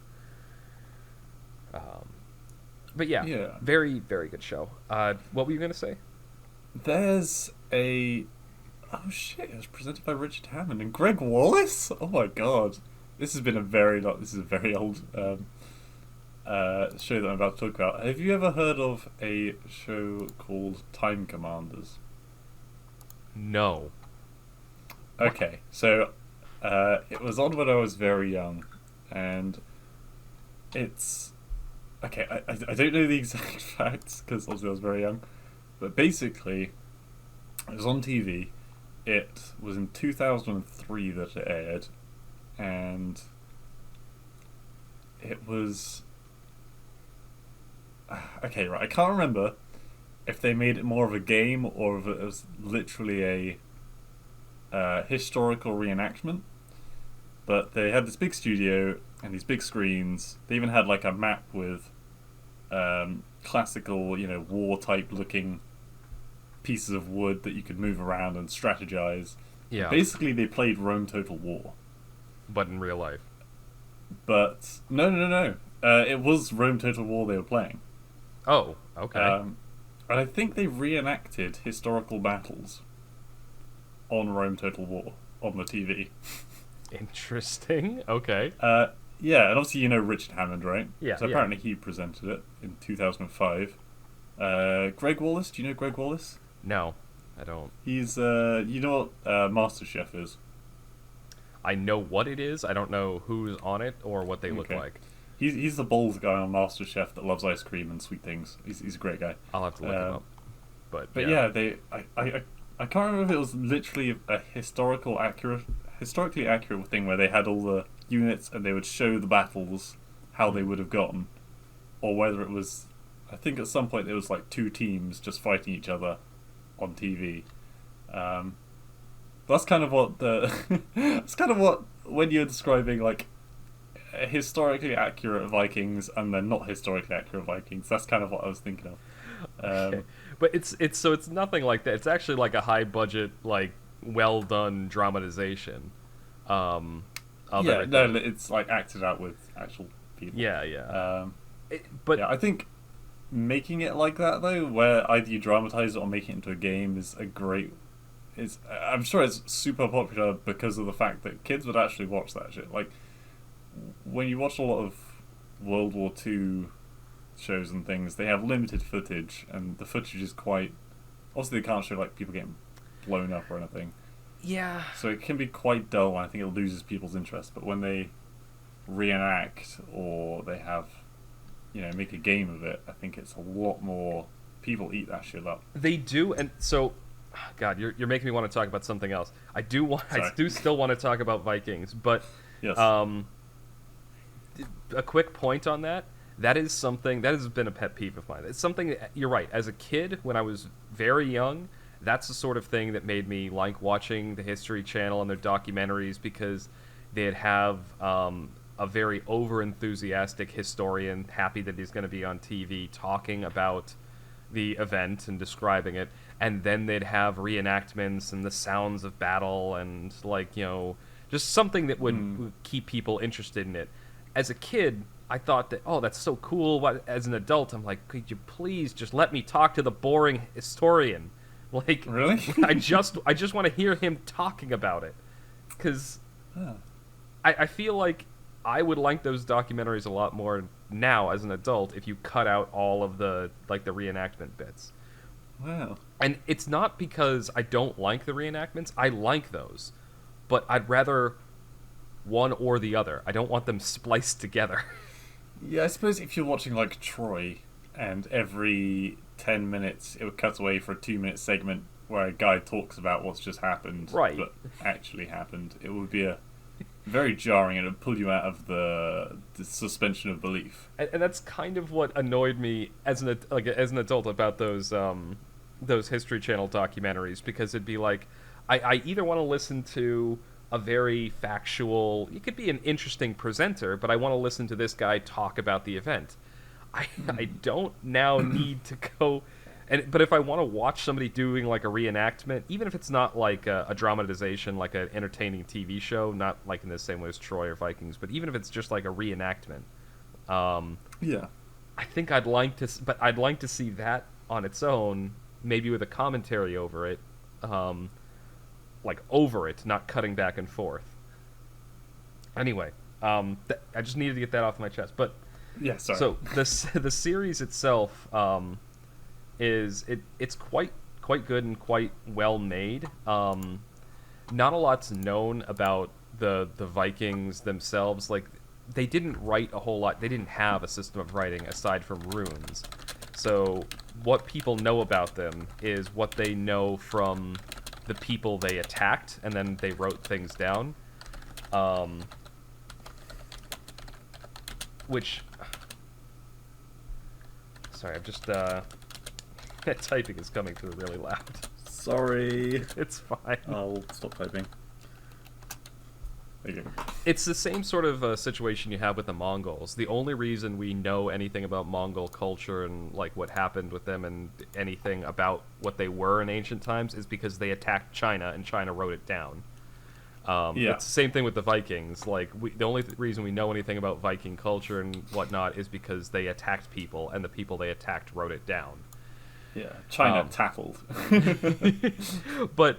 But yeah, Yeah. very very good show. What were you gonna say? There's a. Oh shit! It was presented by Richard Hammond and Greg Wallace. Oh my god, this has been a very this is a very old show that I'm about to talk about. Have you ever heard of a show called Time Commanders? No. Okay, so it was on when I was very young, and it's okay. I don't know the exact facts because obviously I was very young, but basically it was on TV. It was in 2003 that it aired, and it was okay. Right, I can't remember if they made it more of a game or if it was literally a historical reenactment. But they had this big studio and these big screens. They even had like a map with classical, war type looking pieces of wood that you could move around and strategize. Yeah. Basically, they played Rome Total War. but in real life. But no. It was Rome Total War they were playing. Oh, okay. And I think they reenacted historical battles on Rome Total War on the TV. Interesting. Okay. Yeah, and obviously you know Richard Hammond, right? Yeah, So yeah. apparently he presented it in 2005. Greg Wallace, do you know Greg Wallace? No, I don't. He's, you know what MasterChef is? I know what it is. I don't know who's on it or what they look Okay. like. He's the bald guy on MasterChef that loves ice cream and sweet things. He's a great guy. I'll have to look him up. But yeah, I can't remember if it was literally a historically accurate thing where they had all the units and they would show the battles how they would have gone, or whether it was, I think at some point there was like two teams just fighting each other on TV. That's kind of what that's kind of what when you're describing like historically accurate Vikings and then not historically accurate Vikings. That's kind of what I was thinking of. Okay. But it's nothing like that. It's actually like a high budget, like well done dramatization. Of Yeah, everything. no, it's like acted out with actual people. Yeah, yeah. Um, But yeah, I think making it like that though, where either you dramatize it or make it into a game, is a great. It's I'm sure it's super popular because of the fact that kids would actually watch that shit. Like when you watch a lot of World War Two shows and things, they have limited footage, and the footage is quite. Obviously, they can't show like people getting blown up or anything, yeah, so it can be quite dull. And I think it loses people's interest. But when they reenact or they have, make a game of it, I think it's a lot more. People eat that shit up. they do, and so, God, you're making me want to talk about something else. I Sorry. do still want to talk about Vikings, but Yes. a quick point on that. That is something that has been a pet peeve of mine. It's something that, you're right. As a kid, when I was very young, that's the sort of thing that made me like watching the History Channel and their documentaries because they'd have a very over enthusiastic historian, happy that he's going to be on TV talking about the event and describing it, and then they'd have reenactments and the sounds of battle and just something that would keep people interested in it. As a kid, I thought that, oh, that's so cool. As an adult, I'm like, could you please just let me talk to the boring historian? Like, Really? I just want to hear him talking about it, because Oh. I feel like I would like those documentaries a lot more now as an adult if you cut out all of the reenactment bits. Wow. And it's not because I don't like the reenactments. I like those, but I'd rather one or the other. I don't want them spliced together. Yeah, I suppose if you're watching like Troy, and every 10 minutes it would cut away for a 2-minute segment where a guy talks about what's just happened, Right. but actually happened, it would be a very jarring and it would pull you out of the suspension of belief. And that's kind of what annoyed me as an adult about those History Channel documentaries, because it'd be like I either want to listen to a very factual, it could be an interesting presenter, but I want to listen to this guy talk about the event. I don't now need to go. But if I want to watch somebody doing like a reenactment, even if it's not like a dramatization, like an entertaining TV show, not like in the same way as Troy or Vikings, but even if it's just like a reenactment, Yeah. I think I'd like to see that on its own, maybe with a commentary over it, not cutting back and forth. Anyway, I just needed to get that off my chest. But Yeah, sorry. so the series itself it's quite good and quite well made. Not a lot's known about the Vikings themselves. Like, they didn't write a whole lot. They didn't have a system of writing aside from runes. So what people know about them is what they know from the people they attacked, and then they wrote things down. Which, sorry, I'm just that typing is coming through really loud. Sorry. It's fine. I'll stop typing. There you go. It's the same sort of situation you have with the Mongols. The only reason we know anything about Mongol culture and like what happened with them and anything about what they were in ancient times is because they attacked China and China wrote it down. Yeah. It's the same thing with the Vikings. Like, the only reason we know anything about Viking culture and whatnot is because they attacked people, and the people they attacked wrote it down. Yeah. China Um, tattled. but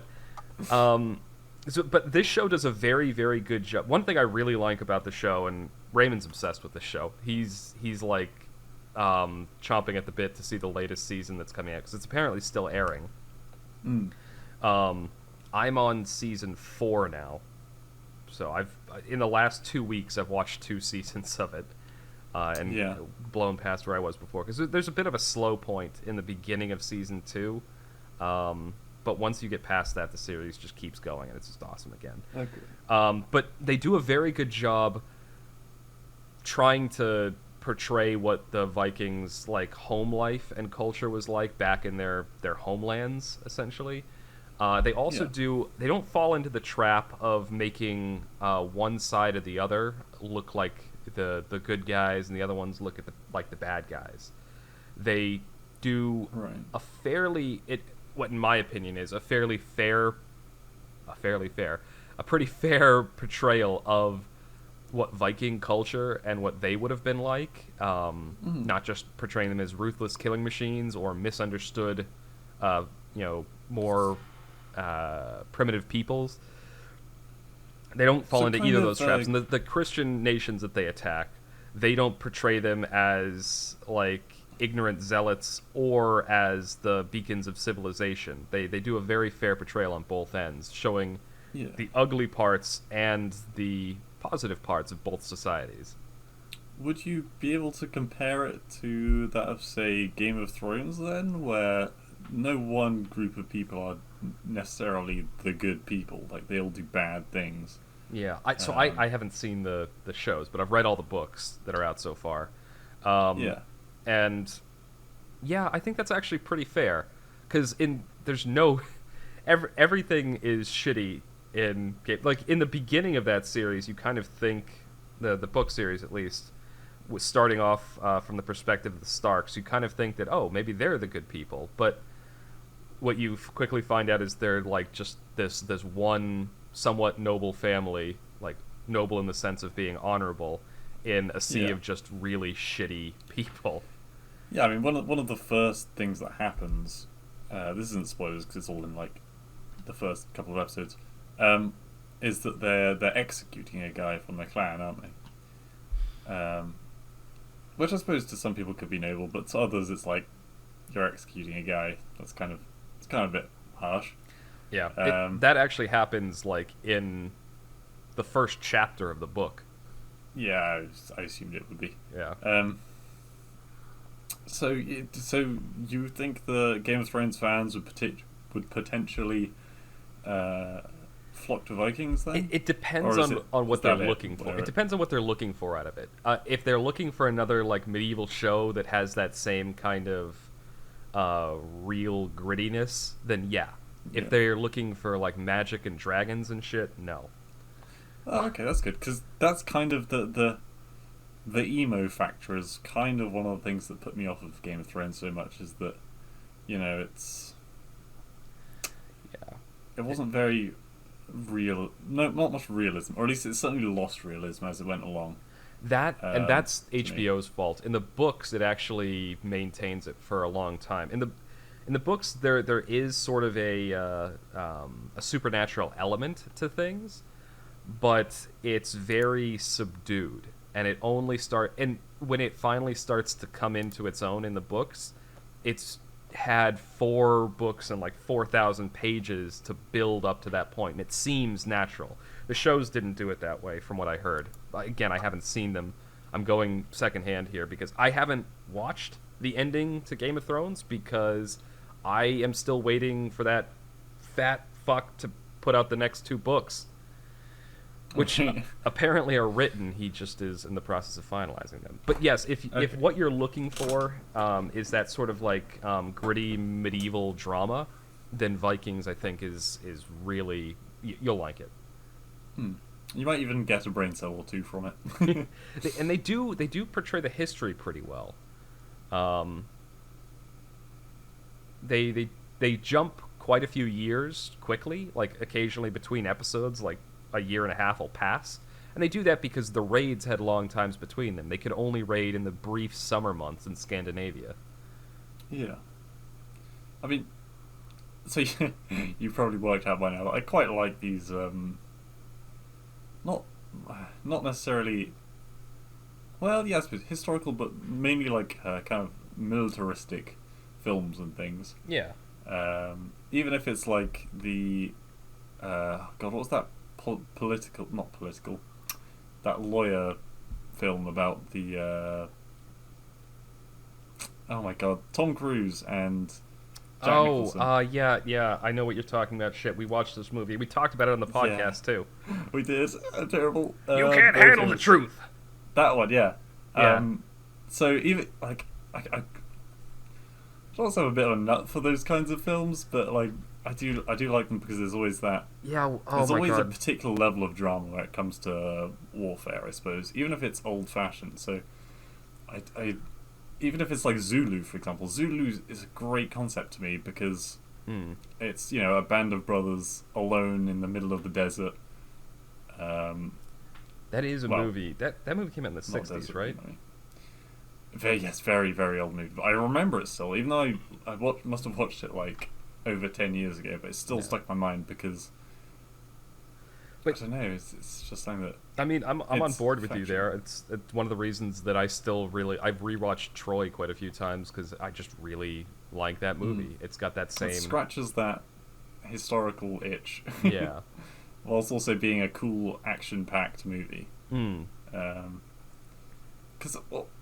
but this show does a very, very good job. One thing I really like about the show, and Raymond's obsessed with the show. He's like chomping at the bit to see the latest season that's coming out because it's apparently still airing. Mm. I'm on season 4 now, so I've in the last 2 weeks I've watched 2 seasons of it, and Yeah. blown past where I was before because there's a bit of a slow point in the beginning of season 2. But once you get past that, the series just keeps going, and it's just awesome again. Okay. But they do a very good job trying to portray what the Vikings' like home life and culture was like back in their homelands, essentially. They also Yeah. they don't fall into the trap of making one side or the other look like the good guys and the other ones look at like the bad guys. They do Right. a fairly what in my opinion is a pretty fair portrayal of what Viking culture and what they would have been like. Not just portraying them as ruthless killing machines or misunderstood, more primitive peoples. They don't fall So into kind either of of those traps. And the Christian nations that they attack, they don't portray them as like ignorant zealots or as the beacons of civilization. They do a very fair portrayal on both ends, showing Yeah. the ugly parts and the positive parts of both societies. Would you be able to compare it to that of, say, Game of Thrones then, where no one group of people are necessarily the good people? Like, they all do bad things. Yeah, Um, I haven't seen the shows, but I've read all the books that are out so far. Um, yeah. and yeah, I think that's actually pretty fair because there's no everything is shitty in game. Like in the beginning of that series, you kind of think the book series at least was starting off from the perspective of the Starks. You kind of think that maybe they're the good people, but what you quickly find out is they're like just this one somewhat noble family, like noble in the sense of being honorable, in a sea Yeah. of just really shitty people. Yeah, I mean, one of the first things that happens, this isn't spoilers because it's all in, like, the first couple of episodes, is that they're executing a guy from the clan, aren't they? Which I suppose to some people could be noble, but to others it's like you're executing a guy. It's kind of a bit harsh. Yeah, Um, that actually happens like in the first chapter of the book. yeah, I assumed it would be. Yeah, So you think the Game of Thrones fans would potentially flock to Vikings then? it depends Or is on is what they're that it? looking for. Whatever. It depends on what they're looking for out of it. If they're looking for another like medieval show that has that same kind of real grittiness, then yeah. If Yeah. they're looking for like magic and dragons and shit, no. Oh, okay, that's good because that's kind of the emo factor is kind of one of the things that put me off of Game of Thrones so much is that it's Yeah. it wasn't very real. No, not much realism, or at least it certainly lost realism as it went along. And that's To me. HBO's fault. In the books, it actually maintains it for a long time. In the books, there is sort of a supernatural element to things, but it's very subdued, and when it finally starts to come into its own in the books, it's had 4 books and like 4,000 pages to build up to that point, and it seems natural. The shows didn't do it that way, from what I heard. Again, I haven't seen them. I'm going secondhand here because I haven't watched the ending to Game of Thrones because I am still waiting for that fat fuck to put out the next 2 books, which Okay. apparently are written. He just is in the process of finalizing them. But yes, if Okay. what you're looking for is that sort of like gritty medieval drama, then Vikings I think is really you'll like it. You might even get a brain cell or two from it. And they do portray the history pretty well. They jump quite a few years quickly, like occasionally between episodes, like a year and a half will pass. And they do that because the raids had long times between them. They could only raid in the brief summer months in Scandinavia. Yeah. I mean, so you've probably worked out by now. I quite like these, not not necessarily. Well, yes, but historical, but mainly like kind of militaristic films and things. Yeah. Even if it's like the, God, what was that political? Not political. That lawyer film about the. Oh my God, Tom Cruise and Jack Nicholson. Yeah, I know what you're talking about. Shit, we watched this movie. We talked about it on the podcast too. We did. Terrible. You can't handle the truth. That one, yeah. Yeah. So even like I also have a bit of a nut for those kinds of films, but like I do like them because there's always that. Yeah. Oh There's my always God. a particular level of drama when it comes to warfare, I suppose, even if it's old fashioned. So I even if it's like Zulu, for example, Zulu is a great concept to me because it's a band of brothers alone in the middle of the desert. That is a movie. That movie came out in the Not 60s, desert, right? Very, very old movie. But I remember it still, even though I must have watched it like over 10 years ago, but it's still stuck in my mind because. But, I don't know. It's just something that. I mean, I'm on board with you there. It's one of the reasons that I've rewatched Troy quite a few times because I just really like that movie. It's got that same. It scratches that historical itch. Yeah. Whilst also being a cool action-packed movie. Because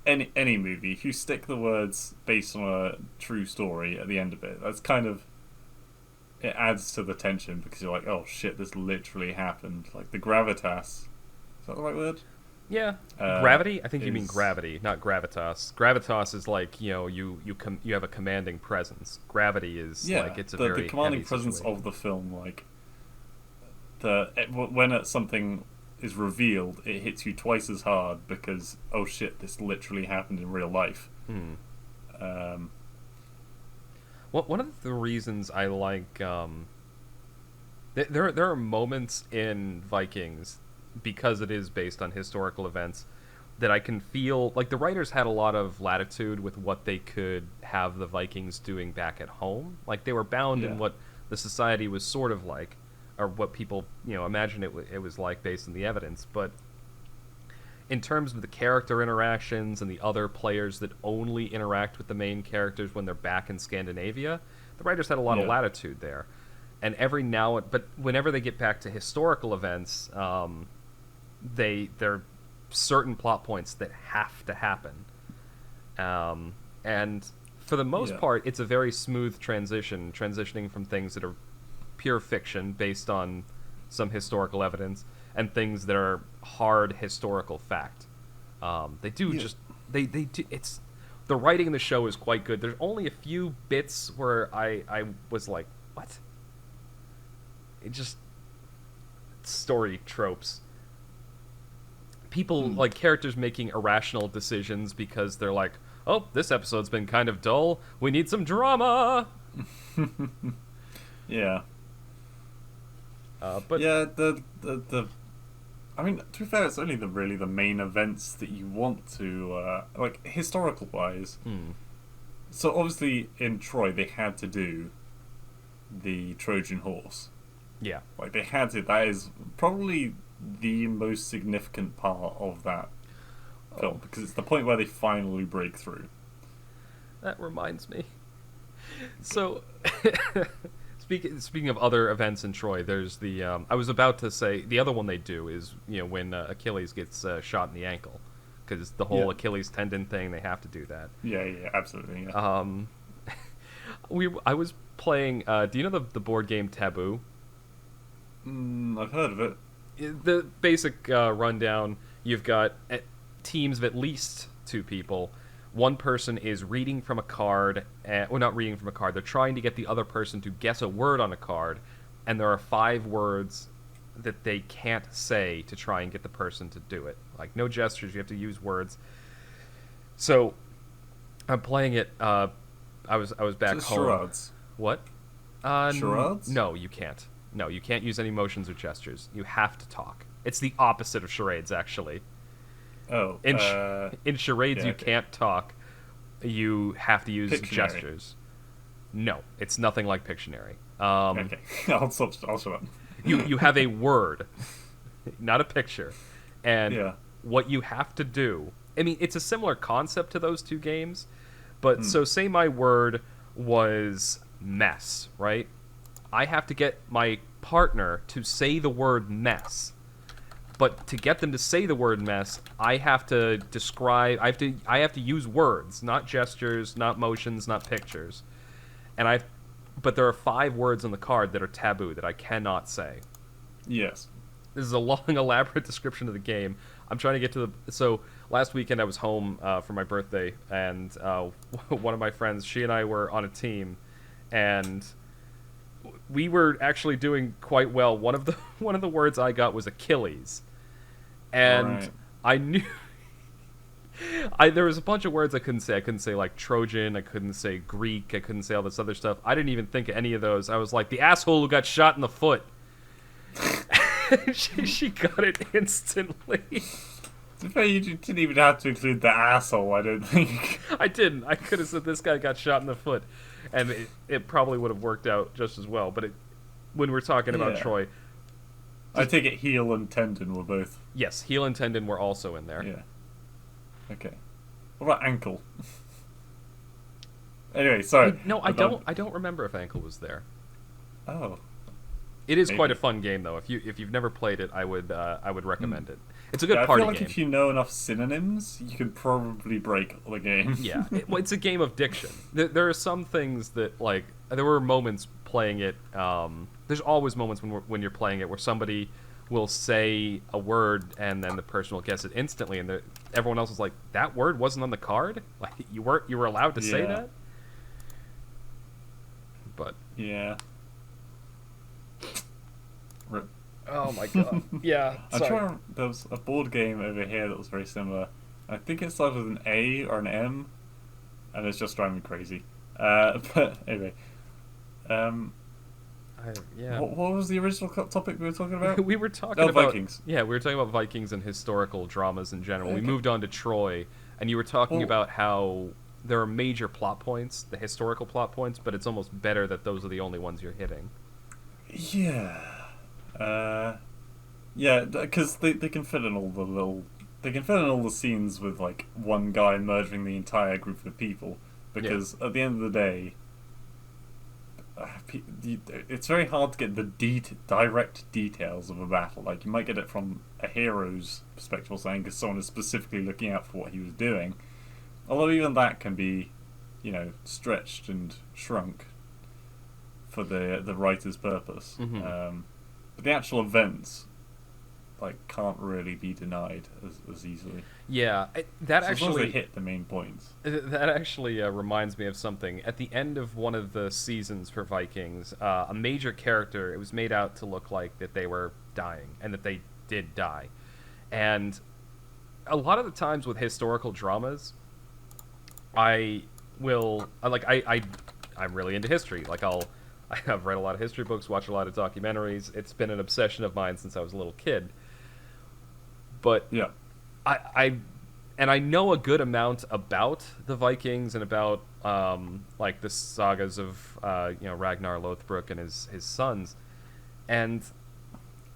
any movie, if you stick the words based on a true story at the end of it, that's kind of. It adds to the tension because you're like, oh shit, this literally happened. Like the gravitas. Is that the right word? Yeah. Gravity? I think you mean gravity, not gravitas. Gravitas is like, you have a commanding presence. Gravity is like it's a very the commanding heavy presence situation. of the film, like when something is revealed, it hits you twice as hard because oh shit, this literally happened in real life. One of the reasons I like there are moments in Vikings because it is based on historical events that I can feel like the writers had a lot of latitude with what they could have the Vikings doing back at home. Like they were bound in what the society was sort of like, or what people imagine it was like based on the evidence. But in terms of the character interactions and the other players that only interact with the main characters when they're back in Scandinavia, the writers had a lot of latitude there. And but whenever they get back to historical events, there are certain plot points that have to happen. And for the most part, it's a very smooth transitioning from things that are pure fiction based on some historical evidence and things that are hard historical fact. They do it's the writing in the show is quite good. There's only a few bits where I was like, what? It just story tropes. People like characters making irrational decisions because they're like, oh, this episode's been kind of dull. We need some drama. Yeah. But yeah, the I mean, to be fair, it's only really the main events that you want to like historical wise. So obviously in Troy they had to do the Trojan horse. Yeah. Like they had to. That is probably the most significant part of that film because it's the point where they finally break through. That reminds me. So, speaking of other events in Troy, there's the I was about to say the other one they do is when Achilles gets shot in the ankle because the whole Achilles tendon thing, they have to do that. Yeah, absolutely. Yeah. I was playing. Do you know the board game Taboo? I've heard of it. The basic rundown: you've got teams of at least 2 people. One person is reading from a card, well, not reading from a card. They're trying to get the other person to guess a word on a card, and there are 5 words that they can't say to try and get the person to do it. Like no gestures, you have to use words. So I'm playing it. I was back home. Charades. What? Charades? No, you can't. No, you can't use any motions or gestures. You have to talk. It's the opposite of charades, actually. Oh, In charades, yeah, you okay. can't talk. You have to use Pictionary. gestures. No, it's nothing like Pictionary. Okay, I'll shut up. You have a word, not a picture, and Yeah. what you have to do. I mean, it's a similar concept to those two games, but Hmm. so say my word was mess, right? I have to get my partner to say the word mess. But to get them to say the word mess, I have to describe. I have to use words, not gestures, not motions, not pictures. And I, but there are 5 words on the card that are taboo that I cannot say. Yes. This is a long, elaborate description of the game. I'm trying to get to the. So last weekend I was home for my birthday, and one of my friends, she and I were on a team, and we were actually doing quite well. One of the words I got was Achilles, and Right. I knew. There was a bunch of words I couldn't say. I couldn't say like Trojan. I couldn't say Greek. I couldn't say all this other stuff. I didn't even think of any of those. I was like the asshole who got shot in the foot. she got it instantly. To be fair, you didn't even have to include the asshole, I don't think. I didn't. I could have said this guy got shot in the foot, and it probably would have worked out just as well. But when we're talking about Yeah. Troy, I take it heel and tendon were both. yes, heel and tendon were also in there. Yeah. Okay. What about ankle? Anyway, sorry. No, I About- don't. I don't remember if ankle was there. Oh. It is quite a Maybe. fun game though. If you've never played it, I would recommend it. It's a Yeah, good I party feel like game. if you know enough synonyms, you could probably break the game. Yeah, well, it's a game of diction. There are some things that like there were moments playing it. There's always moments when you're playing it where somebody will say a word and then the person will guess it instantly, and everyone else is like, "That word wasn't on the card. Like you were allowed to say Yeah. that." But Yeah. Rip. oh my god, yeah. I'm sure there was a board game over here that was very similar. I think it started with an A or an M, and it's just driving me crazy. But anyway, Yeah. what was the original topic we were talking about? We were talking Oh, about Vikings. Yeah, we were talking about Vikings and historical dramas in general. We Okay. moved on to Troy, and you were talking Well- about how there are major plot points, the historical plot points, but it's almost better that those are the only ones you're hitting. Yeah. Yeah, because they can fit in all the little. They can fit in all the scenes with, like, one guy murdering the entire group of people. Because at the end of the day, it's very hard to get the direct details of a battle. Like, you might get it from a hero's perspective or something, because someone is specifically looking out for what he was doing. Although even that can be, stretched and shrunk for the writer's purpose. Mhm. But the actual events, can't really be denied as easily. Yeah, So as long as they hit the main points. that actually reminds me of something. At the end of one of the seasons for Vikings, a major character, it was made out to look like that they were dying, and that they did die. And a lot of the times with historical dramas, I'm really into history. I've read a lot of history books, watched a lot of documentaries. It's been an obsession of mine since I was a little kid. But Yeah. I know a good amount about the Vikings and about the sagas of Ragnar Lothbrok and his sons, and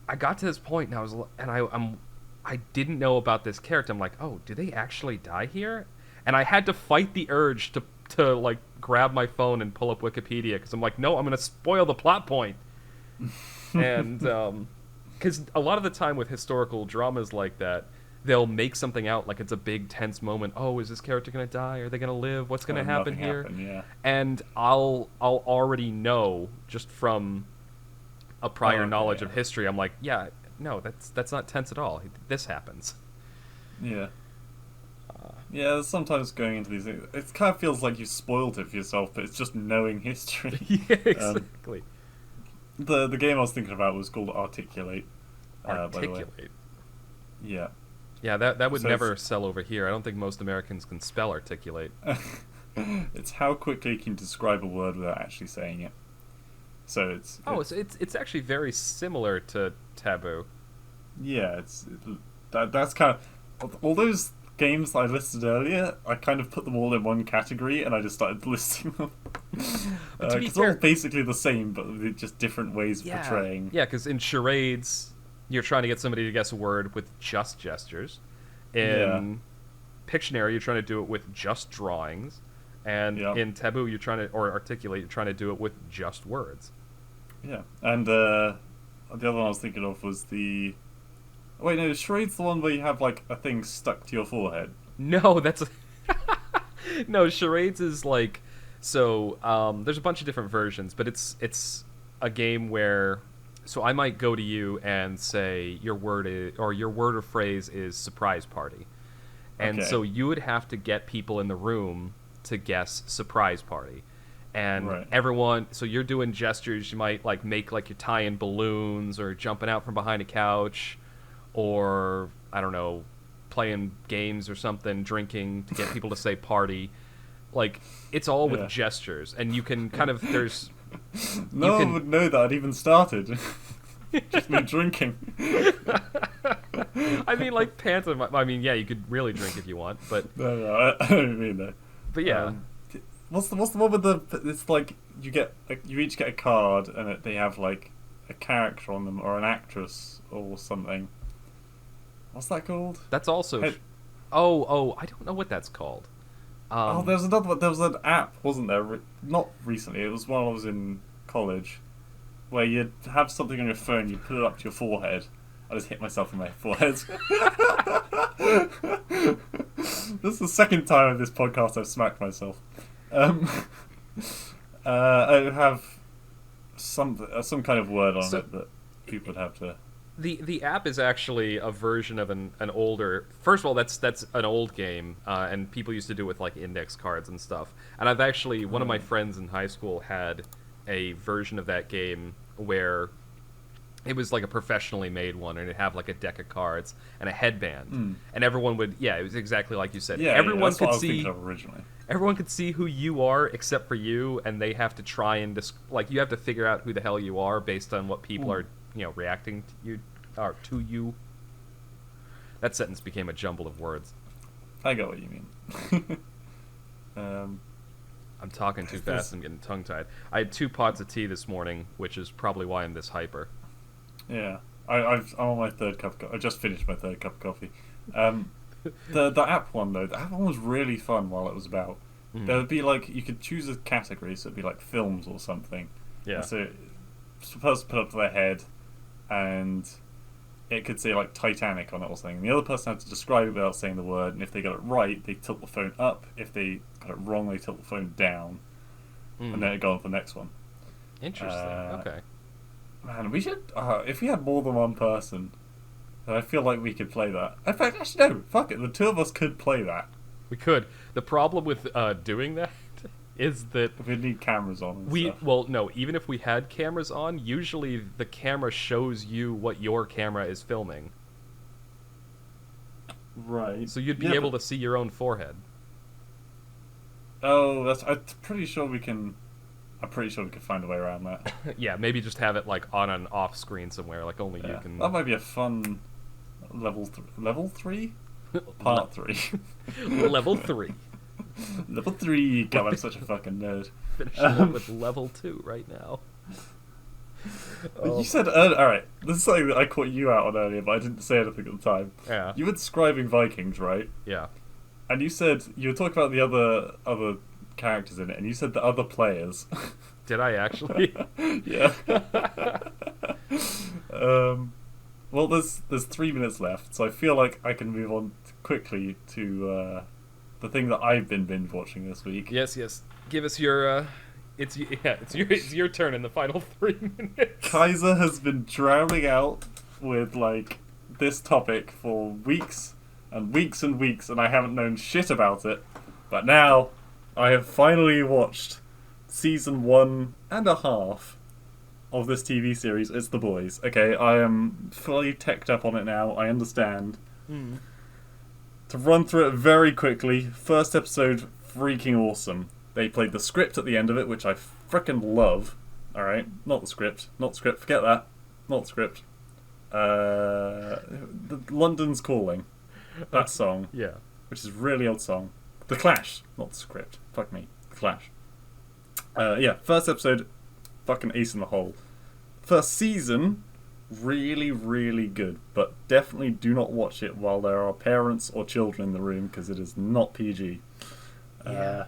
I got to this point and I didn't know about this character. I'm like, oh, do they actually die here? And I had to fight the urge to grab my phone and pull up Wikipedia, because I'm like, no, I'm gonna spoil the plot point. And because a lot of the time with historical dramas like that, they'll make something out like it's a big tense moment. Oh, is this character gonna die? Are they gonna live? What's gonna happen Nothing here? happened, yeah. And I'll already know just from a prior Okay, knowledge yeah. of history. I'm like, yeah, no, that's not tense at all. This happens. Yeah. Yeah, sometimes going into these things, it kind of feels like you spoiled it for yourself, but it's just knowing history. Yeah, exactly. The game I was thinking about was called Articulate. By the way. Articulate. Yeah. Yeah, that would So never it's- sell over here. I don't think most Americans can spell articulate. It's how quickly you can describe a word without actually saying it. So it's it's actually very similar to Taboo. yeah, that's kind of all those games that I listed earlier. I kind of put them all in one category, and I just started listing them But to be because they're all fair, basically the same, but they're just different ways of yeah, portraying. yeah, because in charades, you're trying to get somebody to guess a word with just gestures. Yeah, In Pictionary, you're trying to do it with just drawings, and yeah, in Taboo, you're trying to or Articulate, you're trying to do it with just words. yeah. And the other one I was thinking of was the. Wait, no, charade's the one where you have like a thing stuck to your forehead. No, that's no, charades is like so. There's a bunch of different versions, but it's a game where so I might go to you and say your word is or your word or phrase is surprise party, and Okay, so you would have to get people in the room to guess surprise party, and right. everyone. So you're doing gestures. You might like make like you're tying balloons or jumping out from behind a couch, or I don't know, playing games or something, drinking to get people to say party. Like it's all with Yeah. gestures, and you can kind of there's you No one can. would know that I'd even started. Just me drinking. I mean, like pantomime. I mean, yeah, you could really drink if you want, No, I don't mean that. but yeah, What's the one with the? It's like you each get a card and they have like a character on them or an actress or something. What's that called? that's also. Hey- Oh, I don't know what that's called. Oh, there's another one. There was an app, wasn't there? Not recently. It was while I was in college, where you'd have something on your phone, you put it up to your forehead. I just hit myself in my forehead. This is the second time in this podcast I've smacked myself. Um, I would have some kind of word on So it that people would have to. the app is actually a version of an older. First of all, that's an old game, and people used to do it with like index cards and stuff. And I've actually one of my friends in high school had a version of that game where it was like a professionally made one, and it'd have like a deck of cards and a headband, and everyone would it was exactly like you said. Yeah, Everyone that's what I could was see. thinking of originally. Everyone could see who you are except for you, and they have to try and like you have to figure out who the hell you are based on what people are reacting to you or to you. That sentence became a jumble of words. I get what you mean. I'm talking too fast. I'm getting tongue tied. I had 2 pots of tea this morning, which is probably why I'm this hyper. Yeah, I'm on my third cup. I just finished my third cup of coffee. The app one though, the app one was really fun while it was about. There would be like you could choose a category, so it'd be like films or something. Yeah. And so the person put up to their head, and it could say like Titanic on it or something. And the other person had to describe it without saying the word, and if they got it right, they tilt the phone up. If they got it wrong, they tilt the phone down, and then it go on to the next one. Interesting. Okay. Man, we should. If we had more than one person, then I feel like we could play that. In fact, actually, no. Fuck it. The two of us could play that. We could. The problem with doing that is that We'd need cameras on and stuff. well, no. Even if we had cameras on, usually the camera shows you what your camera is filming, Right. so you'd be able to see your own forehead. Oh, I'm pretty sure we can. I'm pretty sure we can find a way around that. Yeah, maybe just have it like on an off screen somewhere, like only you Yeah. can. That might be a fun level 3? Part 3. Level 3. Level 3. God, I'm such a fucking nerd. Finishing up with level 2 right now. You said alright, this is something that I caught you out on earlier, but I didn't say anything at the time. Yeah. You were describing Vikings, right? Yeah. And you said you were talking about the other characters in it, and you said the other players. Did I actually? Yeah. Well, there's 3 minutes left, so I feel like I can move on quickly to the thing that I've been binge watching this week. Yes. Give us your. It's your turn in the final 3 minutes. Kaiser has been drowning out with like this topic for weeks and weeks and weeks, and I haven't known shit about it. But now I have finally watched season 1.5 of this TV series. It's The Boys. Okay, I am fully teched up on it now. I understand. To run through it very quickly, first episode, freaking awesome. They played the script at the end of it, which I frickin' love. All right, not the script. Not the script. Forget that. Not the script. London's Calling. That song, Yeah. which is a really old song. The Clash, not the script. Fuck me. The Clash. Yeah, first episode, fucking ace in the hole. First season, really, really good. But definitely do not watch it while there are parents or children in the room, because it is not PG. Yeah.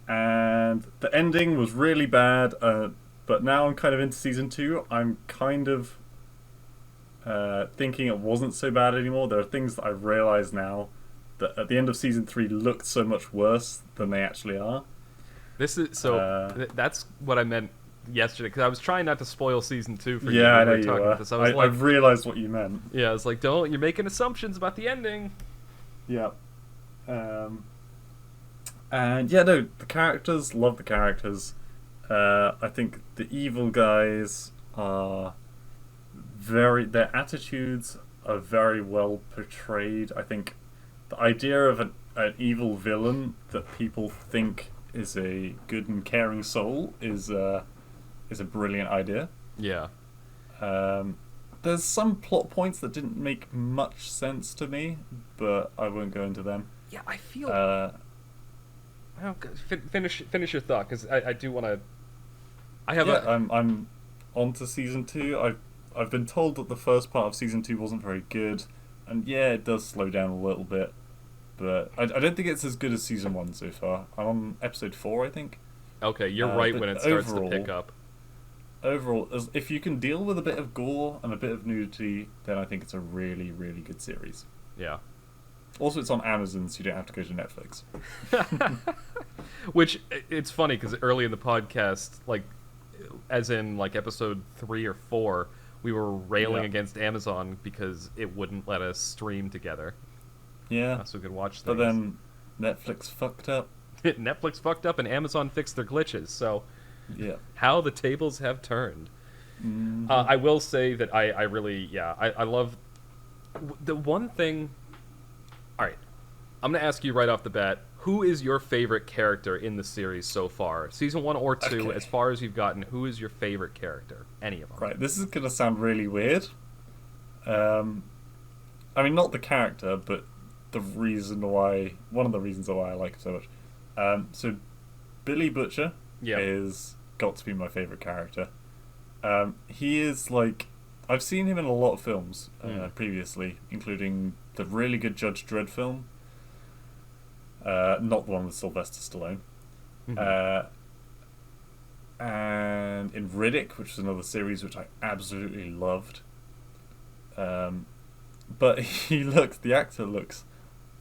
And the ending was really bad, but now I'm kind of into season 2. I'm kind of thinking it wasn't so bad anymore. There are things that I realise now that at the end of season 3 looked so much worse than they actually are. This is that's what I meant yesterday, because I was trying not to spoil season 2 for you. Yeah, I when know we were you talking were. about this. I was like, I've realised what you meant. yeah, I was like, don't, you're making assumptions about the ending. Yeah. And yeah, no, the characters, love the characters. I think the evil guys are their attitudes are very well portrayed. I think the idea of an evil villain that people think is a good and caring soul is a brilliant idea. Yeah. There's some plot points that didn't make much sense to me, but I won't go into them. Yeah, I feel... finish your thought, because I do want to... I'm on to season 2. I've been told that the first part of season 2 wasn't very good, and yeah, it does slow down a little bit, but I don't think it's as good as season 1 so far. I'm on episode 4, I think. Okay, you're right when it starts to pick up. Overall, if you can deal with a bit of gore and a bit of nudity, then I think it's a really, really good series. Yeah. Also, it's on Amazon, so you don't have to go to Netflix. Which, it's funny, because early in the podcast, like, as in, like, episode 3 or 4, we were railing against Amazon because it wouldn't let us stream together. Yeah. So we could watch things. But then Netflix fucked up. Netflix fucked up and Amazon fixed their glitches, so... Yeah. How the tables have turned. Mm-hmm. I will say that I really, I love... The one thing... Alright, I'm going to ask you right off the bat, who is your favorite character in the series so far? Season 1 or 2, Okay. as far as you've gotten, who is your favorite character? Any of them. Right, this is going to sound really weird. I mean, not the character, but one of the reasons why I like him so much. So, Billy Butcher is got to be my favorite character. He is like... I've seen him in a lot of films previously, including the really good Judge Dredd film. Not the one with Sylvester Stallone. Mm-hmm. And in Riddick, which is another series which I absolutely loved. But the actor looks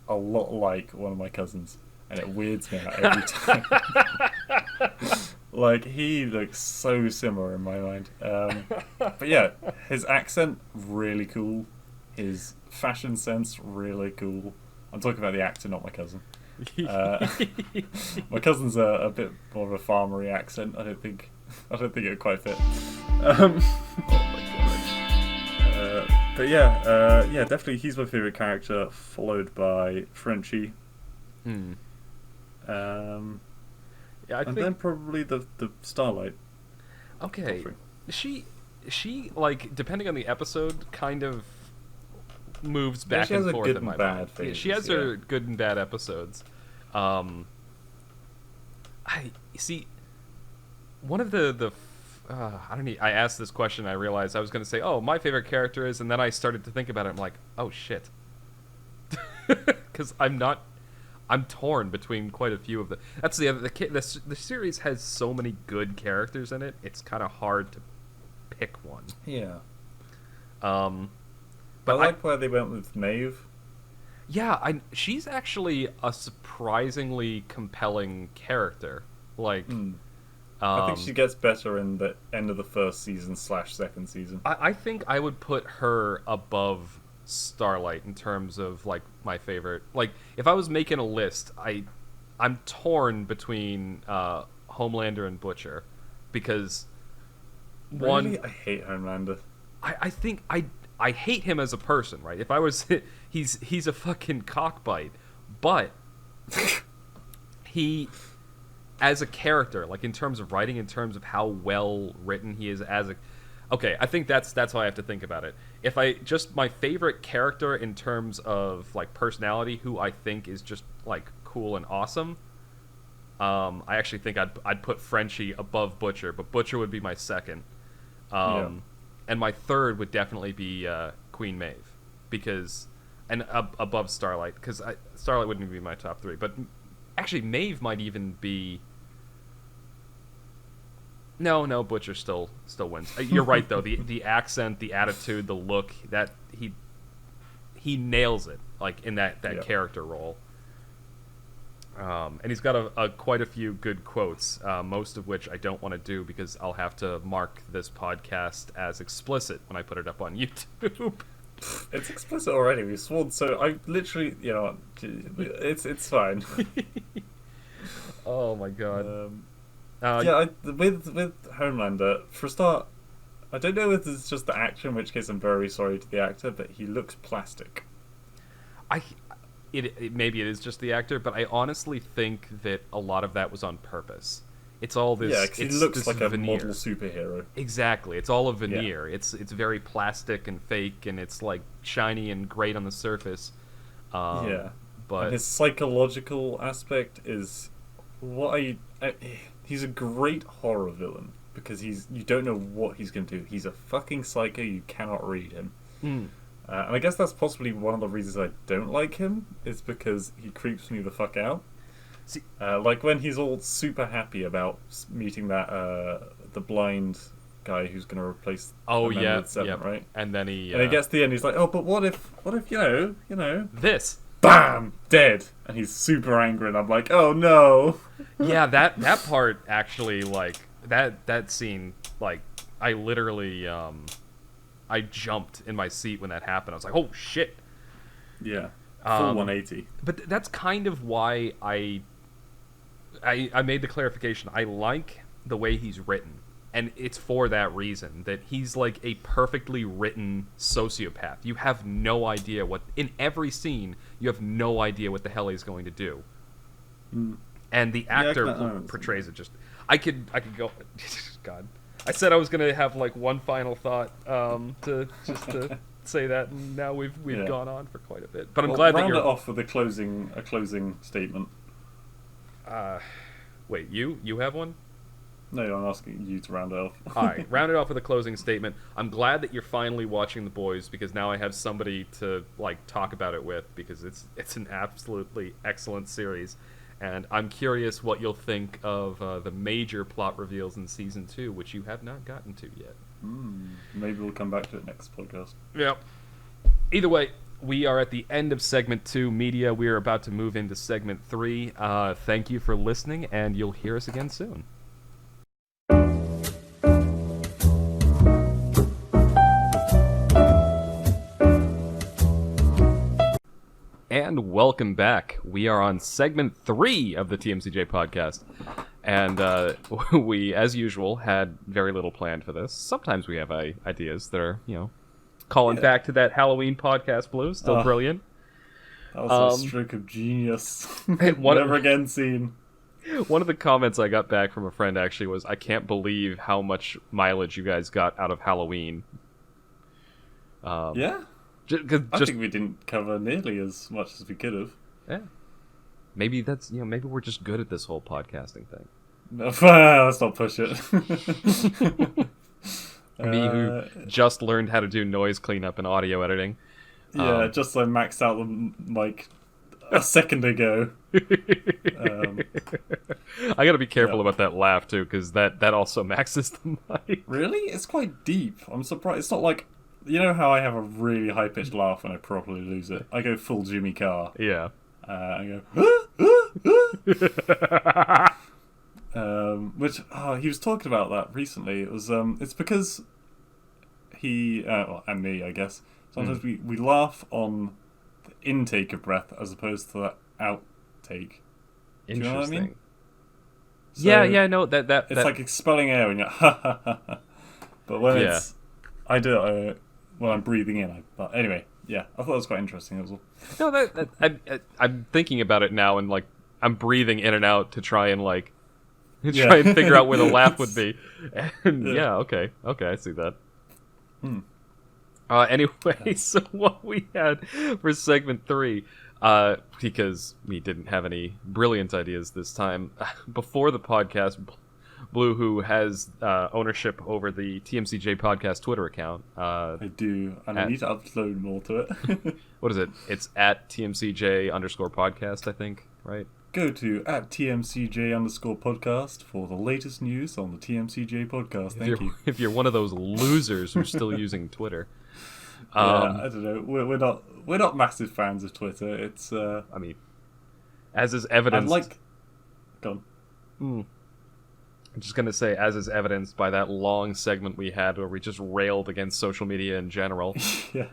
a lot like one of my cousins, and it weirds me out every time. Like, he looks so similar in my mind. But yeah, his accent, really cool. His fashion sense, really cool. I'm talking about the actor, not my cousin. My cousin's a bit more of a farmery accent. I don't think it would quite fit. Oh my But yeah, definitely he's my favourite character, followed by Frenchie. Yeah, and then probably the Starlight. Okay, she like, depending on the episode, kind of moves back and forth in my mind. She has her good and bad episodes. I see. One of I asked this question. I realized I was going to say, "Oh, my favorite character is," and then I started to think about it. I'm like, "Oh shit," because I'm torn between quite a few of the. That's the other. The series has so many good characters in it. It's kind of hard to pick one. Yeah. But I like where they went with Maeve. Yeah, she's actually a surprisingly compelling character. Like, I think she gets better in the end of the first season / second season. I think I would put her above Starlight in terms of, like, my favorite. Like, if I was making a list, I'm torn between Homelander and Butcher, because really? I hate Homelander. I think I hate him as a person, right? If I was, he's a fucking cockbite, but he as a character, like in terms of writing, in terms of how well written he is as a. Okay, I think that's how I have to think about it. If I just my favorite character in terms of like personality, who I think is just like cool and awesome. I actually think I'd put Frenchie above Butcher, but Butcher would be my second. And my third would definitely be Queen Maeve, because above Starlight, because Starlight wouldn't even be my top three, but actually Maeve might even be. No, Butcher still wins. You're right though. The accent, the attitude, the look, that he nails it, like in that character role. And he's got quite a few good quotes, most of which I don't want to do because I'll have to mark this podcast as explicit when I put it up on YouTube. It's explicit already. We've sworn, so I literally, it's fine. Oh my god. With Homelander, for a start, I don't know if it's just the actor, in which case I'm very sorry to the actor, but he looks plastic. Maybe it is just the actor, but I honestly think that a lot of that was on purpose. It's all this. Yeah, because he looks like veneer. A model superhero. Exactly, it's all a veneer. Yeah. It's very plastic and fake, and it's like shiny and great on the surface. But and his psychological aspect is he's a great horror villain because you don't know what he's going to do. He's a fucking psycho. You cannot read him. And I guess that's possibly one of the reasons I don't like him, is because he creeps me the fuck out. See, like when he's all super happy about meeting that the blind guy who's going to replace with Seven, right? And then he gets to the end, he's like, oh, but what if you know this, bam, dead, and he's super angry, and I'm like, oh no. Yeah, that part actually, like that scene, like I literally I jumped in my seat when that happened. I was like, oh shit. Yeah. Full 180. But that's kind of why I made the clarification. I like the way he's written, and it's for that reason, that he's like a perfectly written sociopath. You have no idea in every scene, you have no idea what the hell he's going to do. And the actor portrays it just. I could go. God. I said I was going to have like one final thought to say that, and now we've gone on for quite a bit. But I'm glad that you're... round it off with a closing statement. Wait, you have one? No, I'm asking you to round it off. All right, round it off with a closing statement. I'm glad that you're finally watching The Boys, because now I have somebody to like talk about it with, because it's an absolutely excellent series. And I'm curious what you'll think of the major plot reveals in Season 2, which you have not gotten to yet. Maybe we'll come back to it next podcast. Yep. Either way, we are at the end of Segment 2 Media. We are about to move into Segment 3. Thank you for listening, and you'll hear us again soon. And welcome back. We are on Segment 3 of the TMCJ podcast. And we, as usual, had very little planned for this. Sometimes we have ideas that are, calling back to that Halloween podcast blues. Still brilliant. That was a stroke of genius. Never again seen. One of the comments I got back from a friend actually was, I can't believe how much mileage you guys got out of Halloween. Yeah? I think we didn't cover nearly as much as we could have. Yeah. Maybe that's, maybe we're just good at this whole podcasting thing. No, let's not push it. Me who just learned how to do noise cleanup and audio editing. Yeah, just I maxed out the mic a second ago. I gotta be careful about that laugh too, because that also maxes the mic. Really? It's quite deep. I'm surprised. It's not like... You know how I have a really high-pitched laugh when I properly lose it? I go full Jimmy Carr. Yeah. I go... which, he was talking about that recently. It was, it's because he, and me, I guess, sometimes we laugh on the intake of breath as opposed to the outtake. Do you know what I mean? So yeah, no, that... It's like expelling air and you're ha ha ha ha. But when it's... I do it when I'm breathing in. But anyway, yeah, I thought it was quite interesting. It was No, I'm thinking about it now, and like I'm breathing in and out to try and like try and figure out where the laugh would be. And Yeah. okay, I see that. Hmm. Anyway, so what we had for segment 3, because we didn't have any brilliant ideas this time, before the podcast, Blue, who has ownership over the TMCJ podcast Twitter account. I do, and I need to upload more to it. What is it? It's at TMCJ_podcast, I think, right? Go to @TMCJ_podcast for the latest news on the TMCJ podcast. Thank you. If you're one of those losers who's still using Twitter. I don't know. We're not massive fans of Twitter. It's I mean, as is evidenced. Go on. I'm just gonna say, as is evidenced by that long segment we had where we just railed against social media in general. Yeah,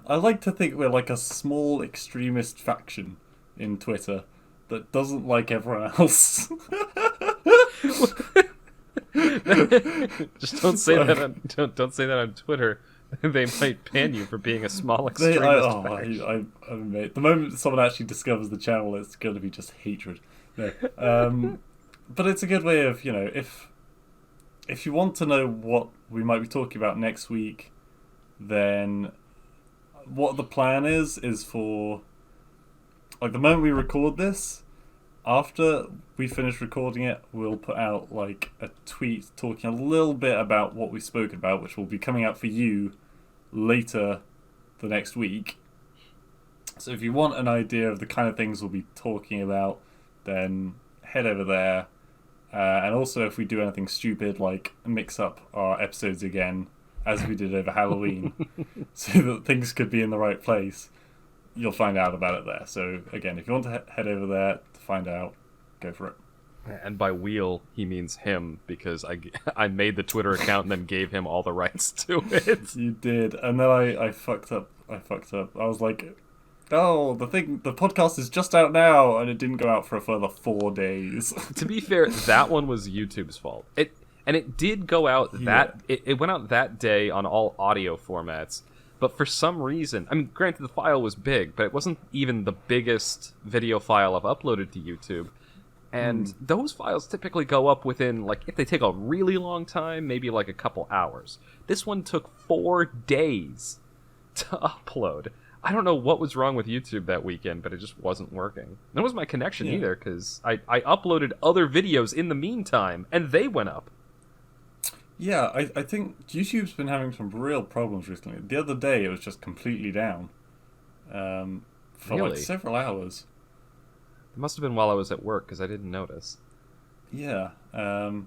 I like to think we're like a small extremist faction in Twitter that doesn't like everyone else. Just don't say that. Don't say that on Twitter. They might ban you for being a small extremist faction. Mate, the moment someone actually discovers the channel, it's going to be just hatred. No. But it's a good way of, if you want to know what we might be talking about next week, then what the plan is for, like, the moment we record this, after we finish recording it, we'll put out, like, a tweet talking a little bit about what we've spoken about, which will be coming out for you later the next week. So if you want an idea of the kind of things we'll be talking about, then head over there. And also, if we do anything stupid, like mix up our episodes again, as we did over Halloween, so that things could be in the right place, you'll find out about it there. So again, if you want to head over there to find out, go for it. And by "we'll," he means him, because I made the Twitter account and then gave him all the rights to it. You did, and then I fucked up. I was like, oh, the podcast is just out now, and it didn't go out for a further 4 days. To be fair, that one was YouTube's fault. It did go out it went out that day on all audio formats, but for some reason, I mean, granted the file was big, but it wasn't even the biggest video file I've uploaded to YouTube. And those files typically go up within, like, if they take a really long time, maybe like a couple hours. This one took 4 days to upload. I don't know what was wrong with YouTube that weekend, but it just wasn't working. And it wasn't my connection either, because I uploaded other videos in the meantime, and they went up. Yeah, I think YouTube's been having some real problems recently. The other day, it was just completely down for like several hours. It must have been while I was at work, because I didn't notice. Yeah, and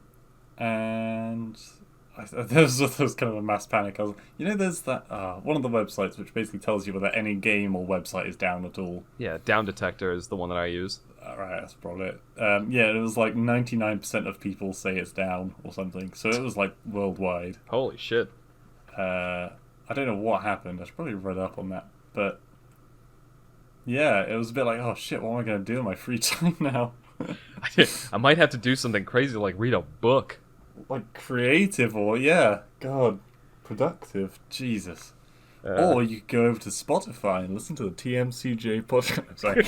there was kind of a mass panic. I was, there's that one of the websites which basically tells you whether any game or website is down at all. Yeah, Down Detector is the one that I use. Right, that's probably it. Yeah, it was like 99% of people say it's down or something. So it was like worldwide. Holy shit. I don't know what happened. I should probably read up on that. But yeah, it was a bit like, oh shit, what am I going to do in my free time now? I might have to do something crazy like read a book. Like creative or, God, productive. Jesus. Or you could go over to Spotify and listen to the TMCJ podcast. Sorry.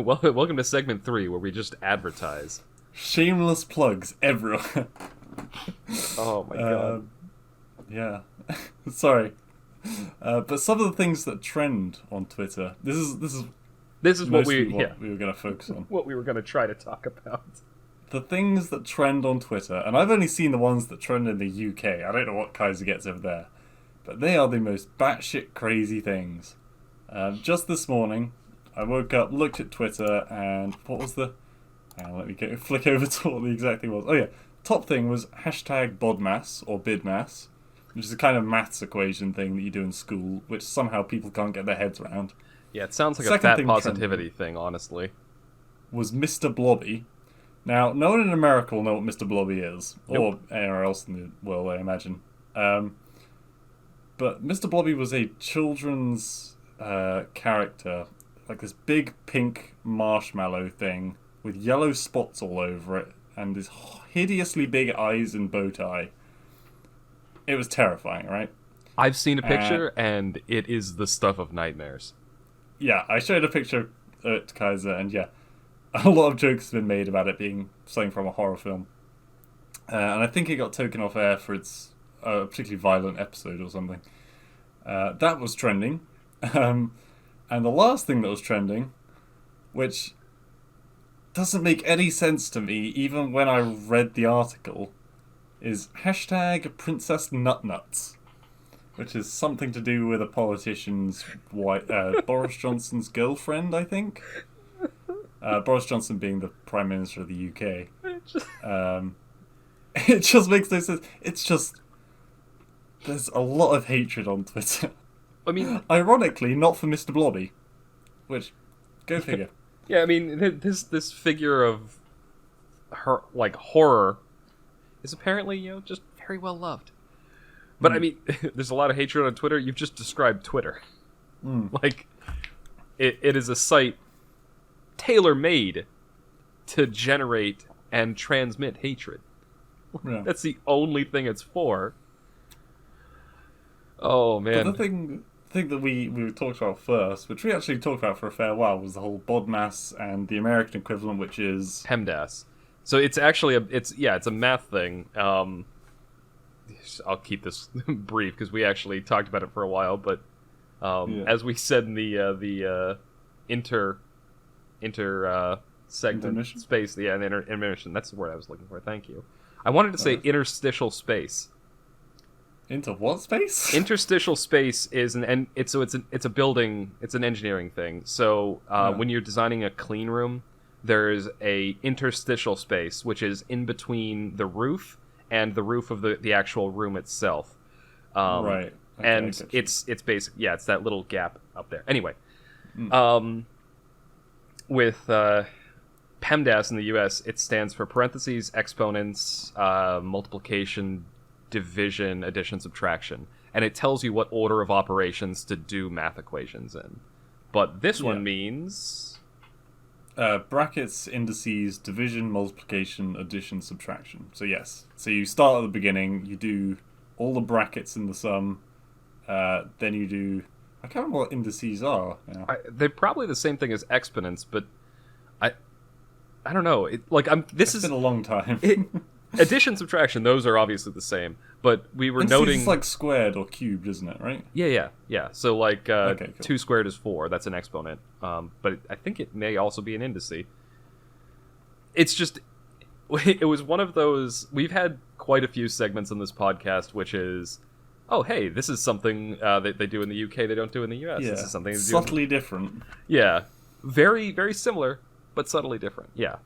Welcome to segment 3, where we just advertise. Shameless plugs everywhere. Oh my god. Yeah. Sorry. But some of the things that trend on Twitter. This is what we were going to focus on. What we were going to try to talk about. The things that trend on Twitter, and I've only seen the ones that trend in the UK. I don't know what Kaiser gets over there. But they are the most batshit crazy things. Just this morning, I woke up, looked at Twitter, and what was the... let me flick over to what the exact thing was. Oh yeah, top thing was #BODMAS, or BIDMAS, which is a kind of maths equation thing that you do in school, which somehow people can't get their heads around. Yeah, it sounds like a fat positivity thing, honestly. Was Mr. Blobby. Now, no one in America will know what Mr. Blobby is, or anywhere else in the world, I imagine. But Mr. Blobby was a children's character, like this big pink marshmallow thing with yellow spots all over it, and this hideously big eyes and bow tie. It was terrifying, right? I've seen a picture, and it is the stuff of nightmares. Yeah, I showed a picture to Kaiser, and yeah. a lot of jokes have been made about it being something from a horror film. And I think it got taken off air for its particularly violent episode or something. That was trending. Um, and the last thing that was trending, which doesn't make any sense to me, even when I read the article, is hashtag Princess Nutnuts, which is something to do with a politician's wife, Boris Johnson's girlfriend, I think. Boris Johnson being the Prime Minister of the UK. It just makes no sense. It's just... There's a lot of hatred on Twitter. I mean... Ironically, not for Mr. Blobby. Which, go figure. Yeah, I mean, this figure of her, like, horror is apparently, just very well loved. But, I mean, there's a lot of hatred on Twitter. You've just described Twitter. Like, it is a site tailor-made to generate and transmit hatred. Yeah. That's the only thing it's for. Oh, man. But the thing that we talked about first, which we actually talked about for a fair while, was the whole BODMAS and the American equivalent, which is... PEMDAS. So it's actually it's a math thing. I'll keep this brief because we actually talked about it for a while, but as we said in the inter segment Intermission? space, intermission. That's the word I was looking for. Thank you. I wanted to say interstitial space. Into what space? Interstitial space is it's a building. It's an engineering thing. So when you're designing a clean room, there's a interstitial space which is in between the roof and the roof of the actual room itself. Right. Okay, and it's basic. Yeah, it's that little gap up there. Anyway, with PEMDAS in the U.S., it stands for parentheses, exponents, multiplication, division, addition, subtraction, and it tells you what order of operations to do math equations in. But this one means brackets, indices, division, multiplication, addition, subtraction. So yes, so you start at the beginning, you do all the brackets in the sum, then you do... I can't remember what indices are now. They're probably the same thing as exponents, but I don't know. It's been a long time. Addition, subtraction, those are obviously the same. But we were indices noting... is like squared or cubed, isn't it, right? Yeah. So like Okay, cool. 2 squared is 4. That's an exponent. But I think it may also be an indice. It's just... It was one of those... We've had quite a few segments on this podcast, which is... Oh, hey, this is something that they do in the UK they don't do in the US. Yeah. This is something they do subtly different. Yeah. Very, very similar, but subtly different. Yeah.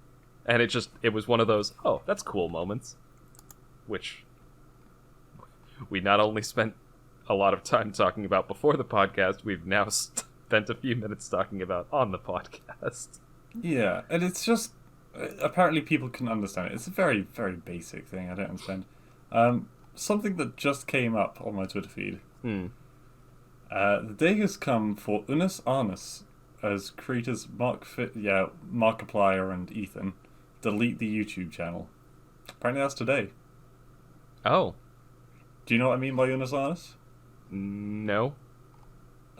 And it was one of those, oh, that's cool moments. Which we not only spent a lot of time talking about before the podcast, we've now spent a few minutes talking about on the podcast. Yeah, and it's just... Apparently people can understand it. It's a very, very basic thing. I don't understand. Something that just came up on my Twitter feed. The day has come for Unus Annus, as creators Markiplier and Ethan delete the YouTube channel. Apparently that's today. Oh. Do you know what I mean by Unus Annus? No.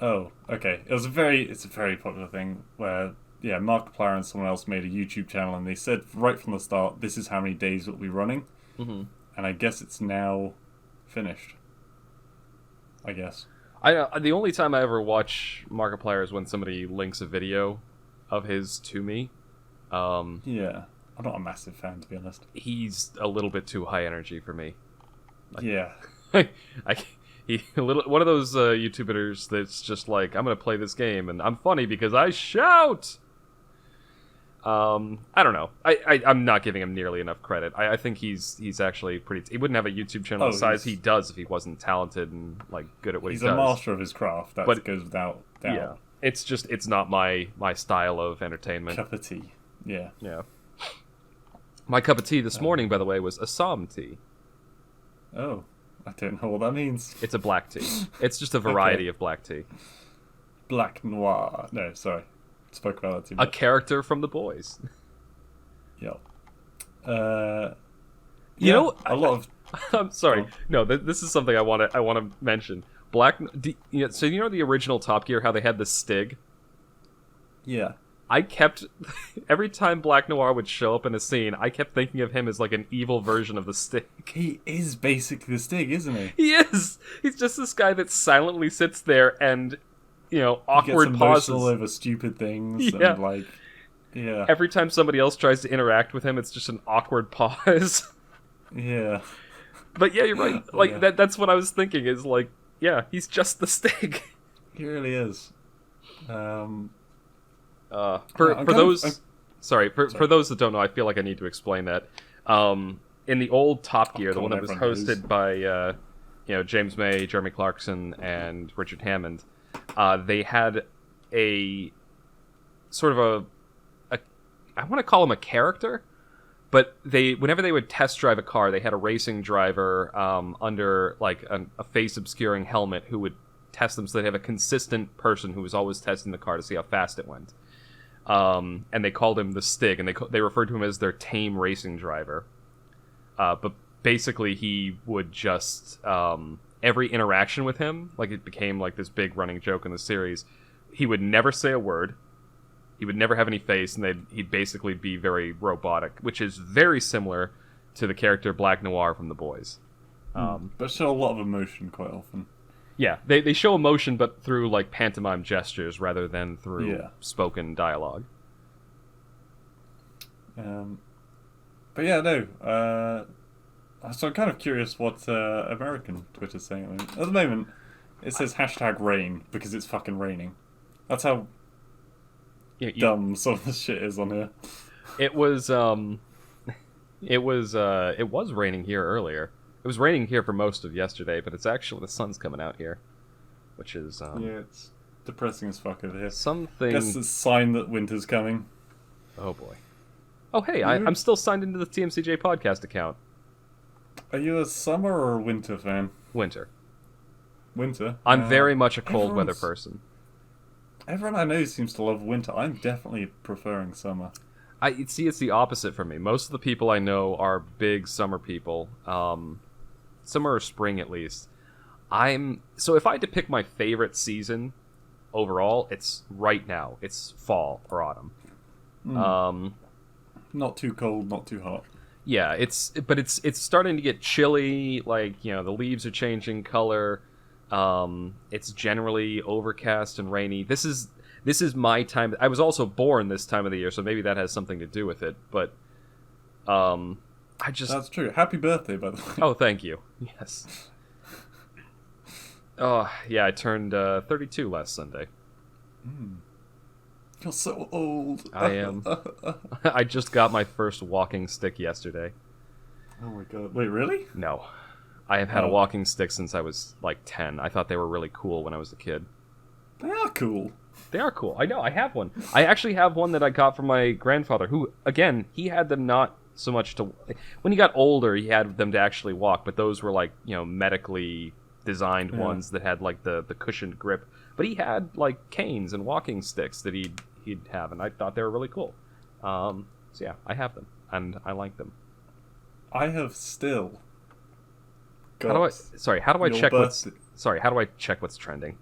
Oh, okay. It's a very popular thing where, Markiplier and someone else made a YouTube channel and they said right from the start, this is how many days it will be running. Mm-hmm. And I guess it's now finished. I guess. The only time I ever watch Markiplier is when somebody links a video of his to me. Yeah. I'm not a massive fan, to be honest. He's a little bit too high energy for me. Yeah. One of those YouTubers that's just like, I'm gonna play this game and I'm funny because I shout. I don't know. I'm not giving him nearly enough credit. I think he's actually pretty... He wouldn't have a YouTube channel the size he does if he wasn't talented and like good at what he does. He's a master of his craft. That goes without doubt. Yeah, it's not my style of entertainment. Cup of tea. Yeah. Yeah. My cup of tea this morning, by the way, was Assam tea. Oh, I don't know what that means. It's a black tea. It's just a variety of black tea. Black noir. No, sorry. Spoke about that too much. A character from The Boys. Yeah. You know, a lot of... I'm sorry. No, this is something I want to mention. So you know the original Top Gear, how they had the Stig? Yeah. I kept every time Black Noir would show up in a scene, I kept thinking of him as like an evil version of the Stig. He is basically the Stig, isn't he? He is. He's just this guy that silently sits there and, awkward he gets pauses emotional over stupid things Yeah. and like, yeah, Every time somebody else tries to interact with him, it's just an awkward pause. yeah. But yeah, you're right. Like Yeah. that's what I was thinking. Is like, yeah, he's just the Stig. He really is. For I'm for kind of- those, I'm- for those that don't know, I feel like I need to explain that. In the old Top Gear, the come one on, that was everyone knows. hosted by James May, Jeremy Clarkson, and Richard Hammond, they had a sort of a I want to call him a character, but whenever they would test drive a car, they had a racing driver under like a face obscuring helmet who would test them, so they'd have a consistent person who was always testing the car to see how fast it went. And they called him the Stig, and they referred to him as their tame racing driver. But basically, he would just every interaction with him, like it became like this big running joke in the series. He would never say a word. He would never have any face, and he'd basically be very robotic, which is very similar to the character Black Noir from The Boys. but show a lot of emotion quite often. Yeah, they show emotion, but through like pantomime gestures rather than through Yeah. spoken dialogue. But yeah, no. So I'm kind of curious what American Twitter's saying at the moment. It says #rain because it's fucking raining. That's how dumb some of the shit is on here. It was it was raining here earlier. It was raining here for most of yesterday, but it's actually the sun's coming out here, which is Yeah, it's depressing as fuck over here. something. Guess it's a sign that winter's coming. Oh boy. Oh hey, I'm still signed into the TMCJ podcast account. Are you a summer or a winter fan? Winter. Winter. I'm very much a cold weather everyone's- person. Everyone I know seems to love winter. I'm definitely preferring summer. I see it's the opposite for me. Most of the people I know are big summer people. Summer or spring at least. So if I had to pick my favorite season overall, it's right now. It's fall or autumn. Not too cold, not too hot. Yeah, it's starting to get chilly. Like the leaves are changing color. It's generally overcast and rainy. This is my time. I was also born this time of the year, so maybe that has something to do with it. But I just That's true. Happy birthday, by the way. oh, thank you. Yes. Oh yeah, I turned 32 last Sunday. You're so old. I am. I just got my first walking stick yesterday. Oh my god. Wait, really? No. I have had a Oh. walking stick since I was like 10. I thought they were really cool when I was a kid. They are cool. They are cool. I know. I have one. I actually have one that I got from my grandfather, who, again, he had them not so much to... When he got older, he had them to actually walk, but those were like, medically designed ones that had like the cushioned grip. But he had like canes and walking sticks that he'd have, and I thought they were really cool. So yeah, I have them, and I like them. I have still got How do I your check what's... birthday- Sorry, how do I check what's trending?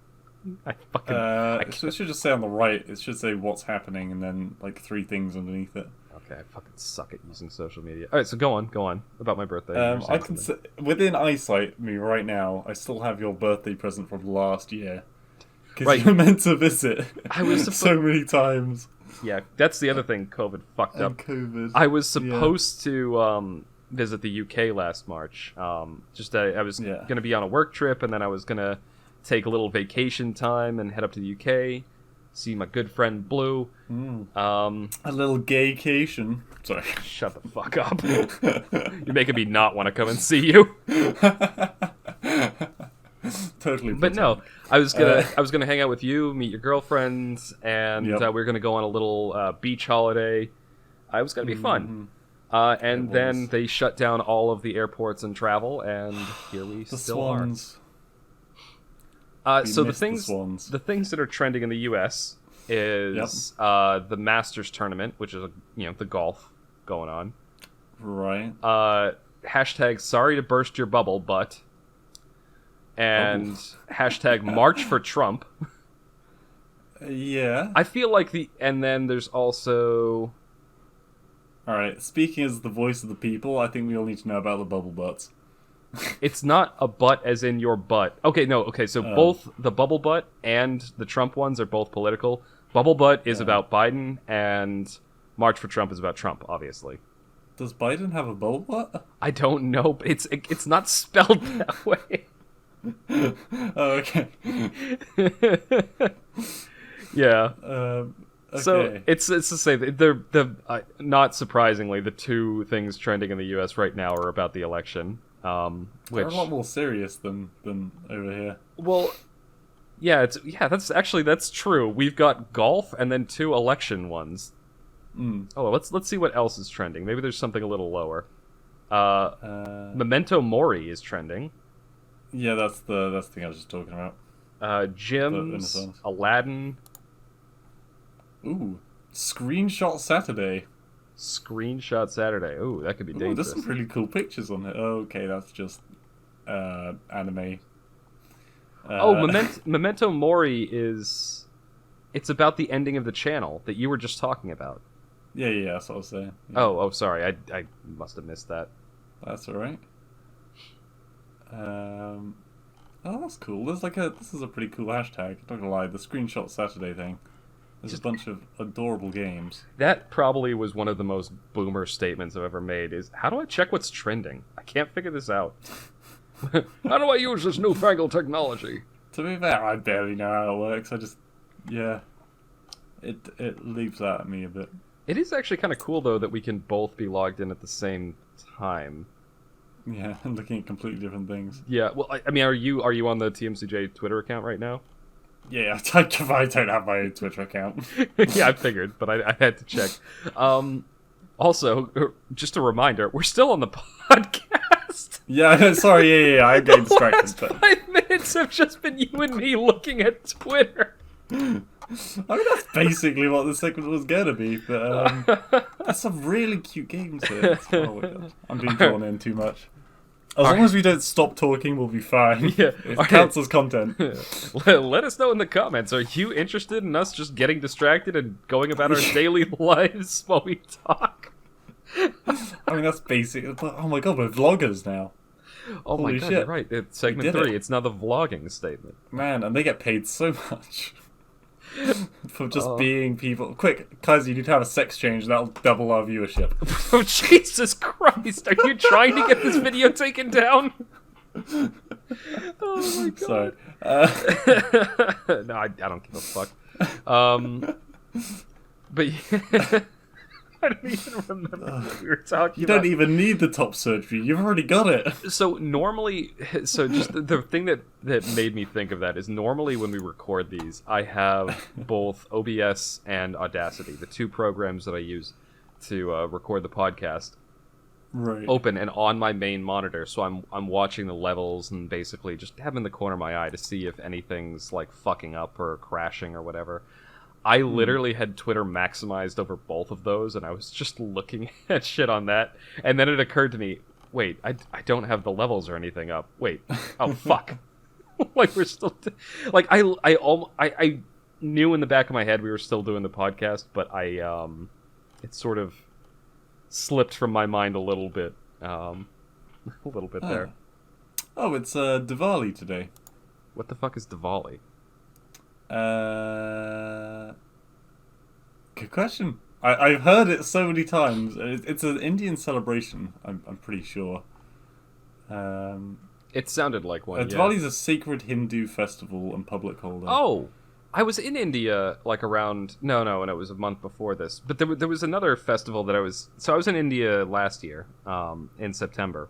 I fucking... so it should just say on the right, it should say what's happening and then like 3 things underneath it. Okay, I fucking suck at using social media. Alright, so go on about my birthday. You were I saying can something. say, within eyesight me right now, I still have your birthday present from last year. Because Right. you were meant to visit I was so many times. Yeah, that's the other thing COVID fucked And up. COVID. I was supposed to visit the UK last March. I was Yeah. going to be on a work trip, and then I was going to take a little vacation time and head up to the UK, see my good friend Blue. A little gaycation. Sorry. Shut the fuck up. You're making me not want to come and see you. Totally. But no, I was gonna hang out with you, meet your girlfriends, and Yep. we were gonna go on a little beach holiday. It was gonna be fun. And It then was. they shut down all of the airports and travel, and here we The still swans. are. We So the missed things swans. the things that are trending in the U.S. is the Masters tournament, which is the golf going on. Right. Hashtag sorry to burst your bubble, but. And hashtag March for Trump. Yeah. I feel like and then there's also. All right. Speaking as the voice of the people, I think we all need to know about the bubble butts. It's not a butt as in your butt. Okay, no, okay, so both the bubble butt and the Trump ones are both political. Bubble butt is about Biden, and March for Trump is about Trump, obviously. Does Biden have a bubble butt? I don't know, but it's not spelled that way. Oh, okay. Yeah. Okay. So it's to say that the not surprisingly, the two things trending in the U.S. right now are about the election. They're a lot more serious than over here. Well, that's true. We've got golf and then two election ones. Oh, let's see what else is trending. Maybe there's something a little lower. Memento Mori is trending. Yeah, that's the thing I was just talking about. Jim's, Aladdin. Ooh, Screenshot Saturday. Screenshot Saturday. Ooh, that could be dangerous. There's some really cool pictures on it. Okay, that's just anime. Memento Mori is... It's about the ending of the channel that you were just talking about. Yeah, that's what I was saying. Yeah. Oh, sorry. I must have missed that. That's alright. Oh, that's cool. This is a pretty cool hashtag. I'm not gonna lie, the Screenshot Saturday thing. There's a bunch of adorable games. That probably was one of the most boomer statements I've ever made, is, how do I check what's trending? I can't figure this out. How do I use this newfangled technology? To be fair, I barely know how it works. It leaps out at me a bit. It is actually kind of cool, though, that we can both be logged in at the same time. Yeah, and looking at completely different things. Yeah, well, I mean, are you on the TMCJ Twitter account right now? Yeah, I don't have my Twitter account. Yeah, I figured, but I had to check. Also, just a reminder, we're still on the podcast. Yeah, sorry, yeah, I'm getting distracted. The last 5 minutes have just been you and me looking at Twitter. I mean, that's basically what the segment was going to be, but there's some really cute games here. Oh my God. I'm being drawn in too much. As long as we don't stop talking, we'll be fine. Yeah. It counts as content. Let us know in the comments. Are you interested in us just getting distracted and going about our daily lives while we talk? I mean, that's basic. But, oh my God, we're vloggers now. Oh Holy my God, shit. you're right. It's segment 3. It's now the vlogging statement. Man, and they get paid so much. For just being people. Quick, Kaiser, you need to have a sex change. That'll double our viewership. Oh, Jesus Christ. Are you trying to get this video taken down? Oh, my God. Sorry. No, I don't give a fuck. But yeah. I don't even remember what we were talking about. You don't even need the top surgery. You've already got it. So normally, just the thing that made me think of that is normally when we record these, I have both OBS and Audacity, the two programs that I use to record the podcast, right, open and on my main monitor. So I'm watching the levels and basically just have them in the corner of my eye to see if anything's like fucking up or crashing or whatever. I literally had Twitter maximized over both of those, and I was just looking at shit on that, and then it occurred to me, wait, I don't have the levels or anything up. Wait, oh fuck! Like we're still, like I knew in the back of my head we were still doing the podcast, but it sort of slipped from my mind a little bit there. Oh, it's Diwali today. What the fuck is Diwali? Good question. I've heard it so many times. It's an Indian celebration, I'm pretty sure. It sounded like one, Diwali is a sacred Hindu festival and public holiday. Oh! I was in India, like, around... No, and it was a month before this. But there was another festival that I was... So I was in India last year, in September.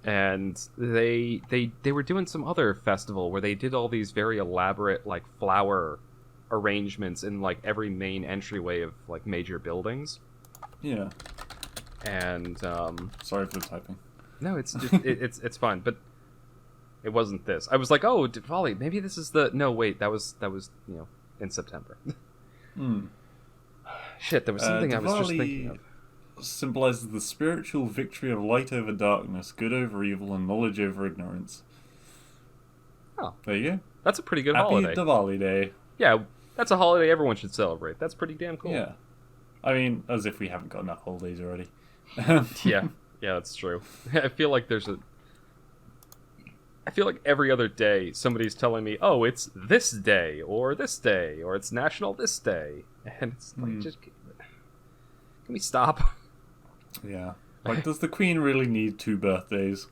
And they were doing some other festival where they did all these very elaborate like flower arrangements in like every main entryway of like major buildings. Yeah. And sorry for the typing. No, it's just it's fine, but it wasn't this. I was like, oh, Diwali, maybe this is the... No, wait, that was in September. Shit, there was something Diwali... I was just thinking of. Symbolizes the spiritual victory of light over darkness, good over evil, and knowledge over ignorance. Oh. There you go. That's a pretty good Happy holiday. Diwali Day. Yeah, That's a holiday everyone should celebrate. That's pretty damn cool. Yeah. I mean, as if we haven't got enough holidays already. Yeah, that's true. I feel like every other day somebody's telling me, "Oh, it's this day, or it's National this day," and it's like, just can we stop? Yeah. Like, does the Queen really need 2 birthdays?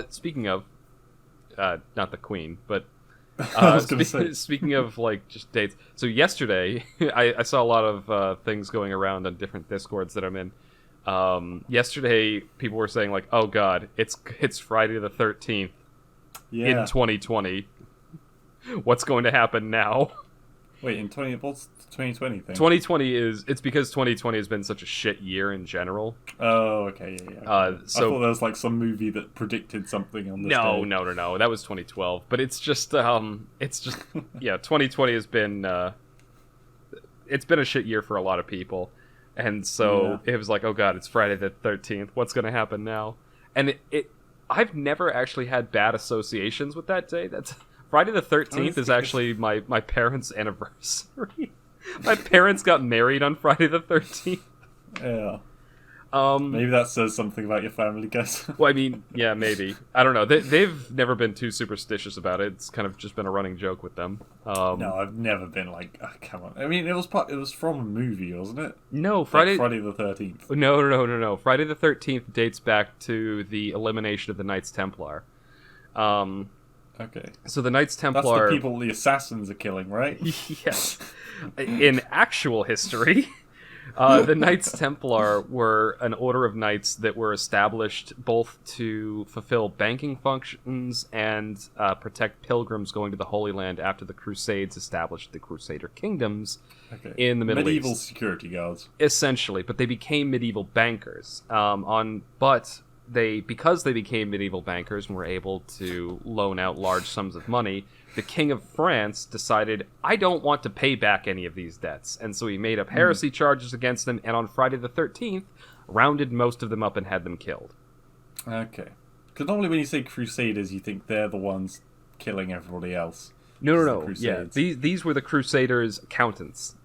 Speaking of, not the Queen, but I was gonna say. speaking of like just dates. So yesterday, I saw a lot of things going around on different Discords that I'm in. Yesterday, people were saying like, "Oh God, it's Friday the 13th in 2020. What's going to happen now?" Wait, what's the 2020 thing? 2020 it's because 2020 has been such a shit year in general. Oh, okay, yeah. So I thought there was like some movie that predicted something on this day. No. That was 2012. But it's just, yeah. 2020 has been, it's been a shit year for a lot of people, and so it was like, oh God, it's Friday the 13th. What's going to happen now? And I've never actually had bad associations with that day. That's Friday the 13th is actually my parents' anniversary. My parents got married on Friday the 13th. Yeah. Maybe that says something about your family, guys. Well, I mean, yeah, maybe. I don't know. They've never been too superstitious about it. It's kind of just been a running joke with them. No, I've never been like, oh, come on. I mean, it was from a movie, wasn't it? No, Friday the 13th. No. Friday the 13th dates back to the elimination of the Knights Templar. Okay. So the Knights Templar... That's the people the assassins are killing, right? Yes. In actual history, the Knights Templar were an order of knights that were established both to fulfill banking functions and protect pilgrims going to the Holy Land after the Crusades established the Crusader kingdoms in the Middle East. Medieval security guards. Essentially, but they became medieval bankers. Because they became medieval bankers and were able to loan out large sums of money, the King of France decided, I don't want to pay back any of these debts. And so he made up heresy charges against them, and on Friday the 13th, rounded most of them up and had them killed. Okay. Because normally when you say Crusaders, you think they're the ones killing everybody else. No. Yeah, these were the Crusaders' accountants.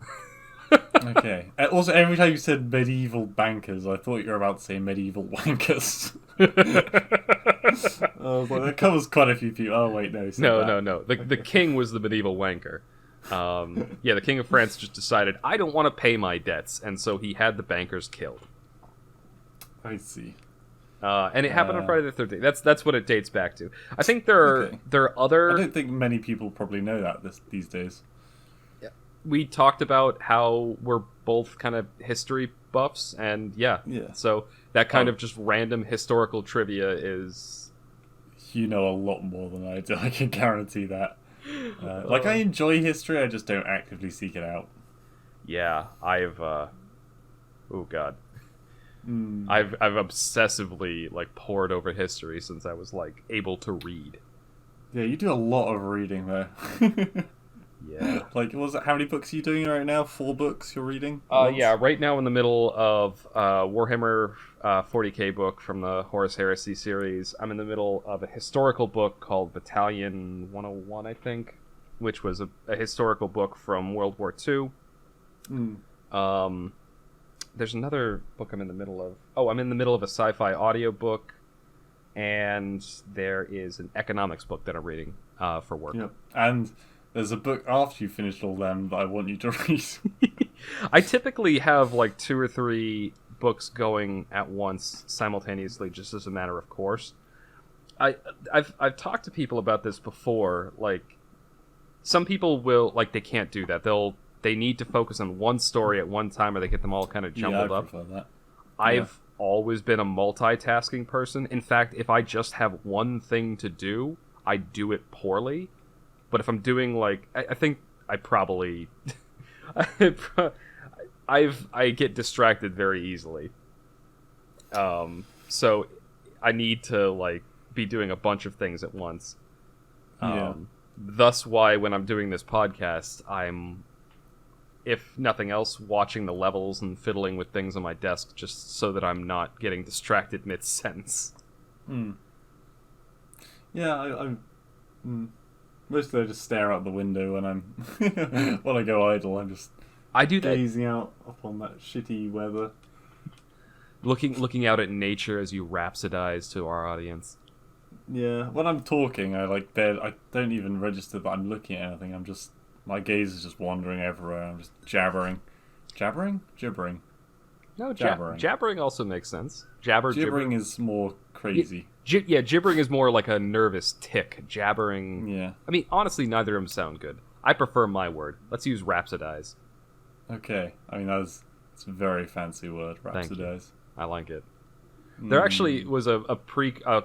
Okay. Also, every time you said medieval bankers, I thought you were about to say medieval wankers. I was like, that covers quite a few people. Oh, wait, no. No. The king was the medieval wanker. The King of France just decided, I don't want to pay my debts, and so he had the bankers killed. I see. And it happened on Friday the 13th. That's what it dates back to. I think there are other... I don't think many people probably know that these days. We talked about how we're both kind of history buffs, and so that kind of just random historical trivia is... You know a lot more than I do, I can guarantee that. I enjoy history, I just don't actively seek it out. Yeah, I've... oh, God. I've obsessively, pored over history since I was, able to read. Yeah, you do a lot of reading, though. Yeah. How many books are you doing right now? 4 books you're reading? Right now in the middle of Warhammer 40k book from the Horus Heresy series. I'm in the middle of a historical book called Battalion 101, I think, which was a historical book from World War II. There's another book I'm in the middle of. Oh, I'm in the middle of a sci-fi audiobook, and there is an economics book that I'm reading for work. Yep. And there's a book after you finished all them that I want you to read. I typically have 2 or 3 books going at once simultaneously, just as a matter of course. I've talked to people about this before. Some people will they can't do that. They need to focus on one story at one time, or they get them all kind of jumbled up. Prefer that. I've always been a multitasking person. In fact, if I just have one thing to do, I do it poorly. But if I'm doing I think I probably I get distracted very easily. So I need to be doing a bunch of things at once. Thus why when I'm doing this podcast, I'm, if nothing else, watching the levels and fiddling with things on my desk just so that I'm not getting distracted mid-sentence. Yeah, Mostly I just stare out the window when I'm when I go idle. I'm just I do that. gazing out upon that shitty weather. Looking out at nature as you rhapsodize to our audience. Yeah, when I'm talking, I don't even register that I'm looking at anything. My gaze is just wandering everywhere. I'm just jabbering, gibbering. No, Jabbering. jabbering also makes sense. Gibbering Gibbering is more crazy. Yeah, gibbering is more like a nervous tick. Jabbering. Yeah. I mean, honestly, neither of them sound good. I prefer my word. Let's use rhapsodize. Okay. I mean, it's a very fancy word, Thank you. rhapsodize. I like it. There actually was a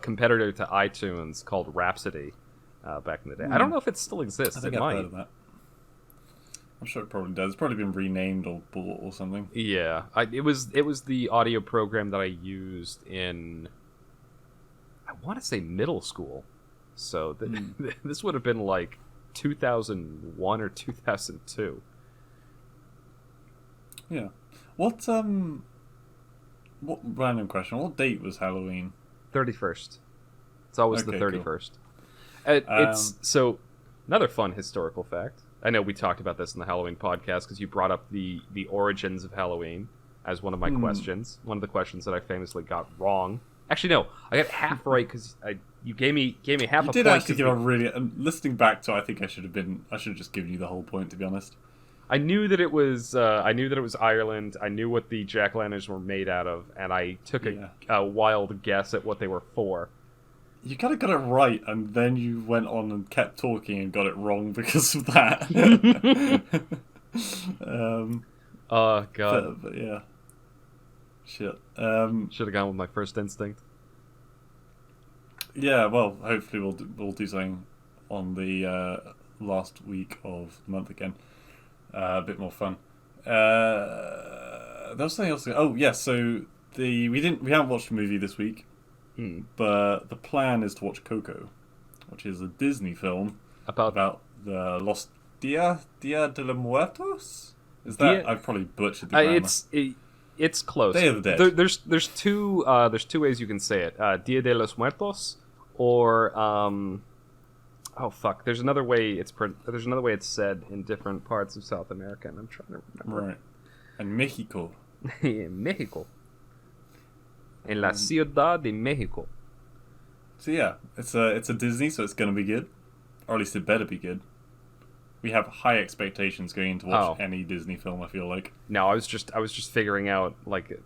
competitor to iTunes called Rhapsody back in the day. I don't know if it still exists. I think It I've might. heard of that. I'm sure it probably does. It's probably been renamed or bought or something. Yeah, it was the audio program that I used in, I want to say middle school. So this would have been like 2001 or 2002. Yeah. What random question? What date was Halloween? 31st. It's always Okay, the 31st. It's so another fun historical fact. I know we talked about this in the Halloween podcast because you brought up the origins of Halloween as one of my questions. One of the questions that I famously got wrong. Actually, no, I got half right because you gave me half a point. You did actually give a really. Listening back to, it, I think I should have just given you the whole point, to be honest. I knew that it was Ireland. I knew what the jack-o'-lanterns were made out of, and I took a wild guess at what they were for. You kind of got it right, and then you went on and kept talking and got it wrong because of that. Oh god. But yeah. Shit. Should have gone with my first instinct. Yeah. Well, hopefully we'll do something on the last week of the month again. A bit more fun. There was something else. Oh yeah. So we haven't watched a movie this week. But the plan is to watch Coco, which is a Disney film about the Los Dia de los Muertos. Is that I've probably butchered the grammar. It's close. Day of the Dead. There's two ways you can say it. Dia de los Muertos or oh fuck. There's another way it's said in different parts of South America, and I'm trying to remember. Right. And Mexico. Mexico. En la Ciudad de Mexico. So yeah, it's a Disney, so it's gonna be good, or at least it better be good. We have high expectations going into watch any Disney film. I feel like. No, I was just figuring out like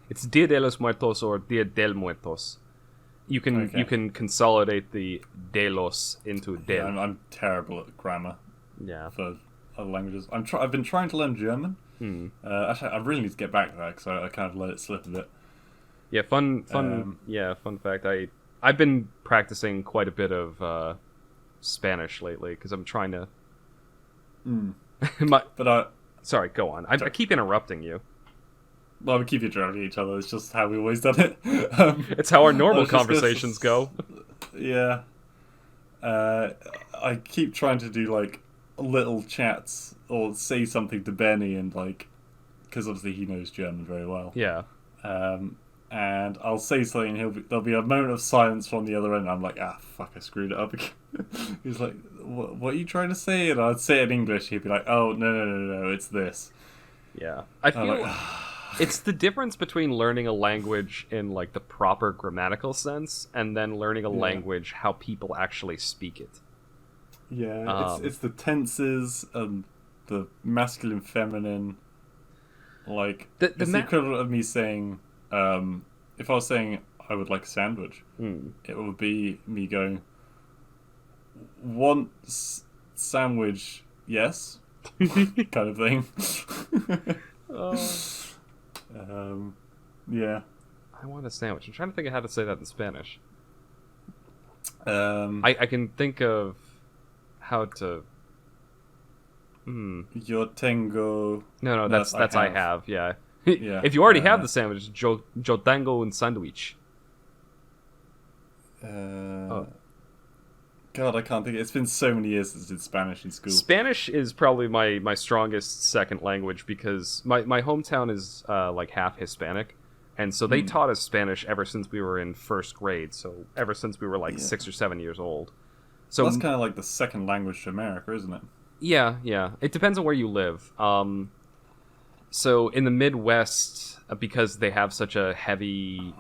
it's Dia de los Muertos or Dia del Muertos. You can consolidate the de los into del. Yeah, I'm terrible at grammar. Yeah. For other languages, I've been trying to learn German. Actually, I really need to get back to that because I kind of let it slip a bit. Yeah, fun fact. I've been practicing quite a bit of Spanish lately because I'm trying to. Sorry, go on. I keep interrupting you. Well, we keep interrupting each other. It's just how we always done it. It's how our normal conversations go. Yeah. I keep trying to do like little chats or say something to Benny and like, because obviously he knows German very well. Yeah. And I'll say something, and there'll be a moment of silence from the other end. And I'm like, fuck, I screwed it up again. He's like, what are you trying to say? And I'd say it in English. He'd be like, oh, no, it's this. Yeah. I feel it's the difference between learning a language in like the proper grammatical sense and then learning a language how people actually speak it. Yeah, it's the tenses and the masculine, feminine. Like, it's the equivalent of me saying... if I was saying I would like a sandwich, it would be me going, want sandwich, yes, kind of thing. Yeah. I want a sandwich. I'm trying to think of how to say that in Spanish. I can think of how to... Yo tengo... No, that's I have, yeah. Yeah, if you already have the sandwich, yo tengo un sándwich. God, I can't think. It's been so many years since I did Spanish in school. Spanish is probably my strongest second language because my hometown is like half Hispanic, and so they taught us Spanish ever since we were in first grade. So ever since we were like 6 or 7 years old. So That's kind of like the second language to America, isn't it? yeah, yeah. It depends on where you live. So in the Midwest, because they have such a heavy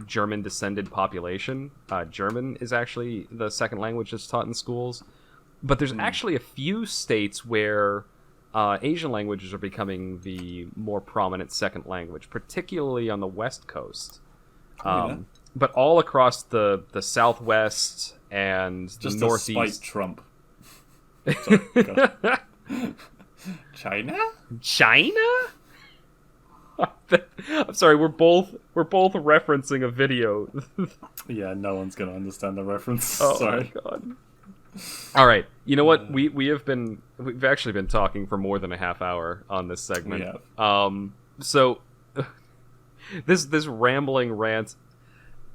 German descended population, German is actually the second language that's taught in schools. But there's actually a few states where Asian languages are becoming the more prominent second language, particularly on the West Coast. Yeah. But all across the Southwest and Just the to Northeast. spite Trump. Sorry, go on. China? China? I'm sorry, we're both referencing a video. Yeah, no one's gonna understand the reference. Oh Sorry. my god. All right. You know what? We've actually been talking for more than a half hour on this segment. We have. So this rambling rant,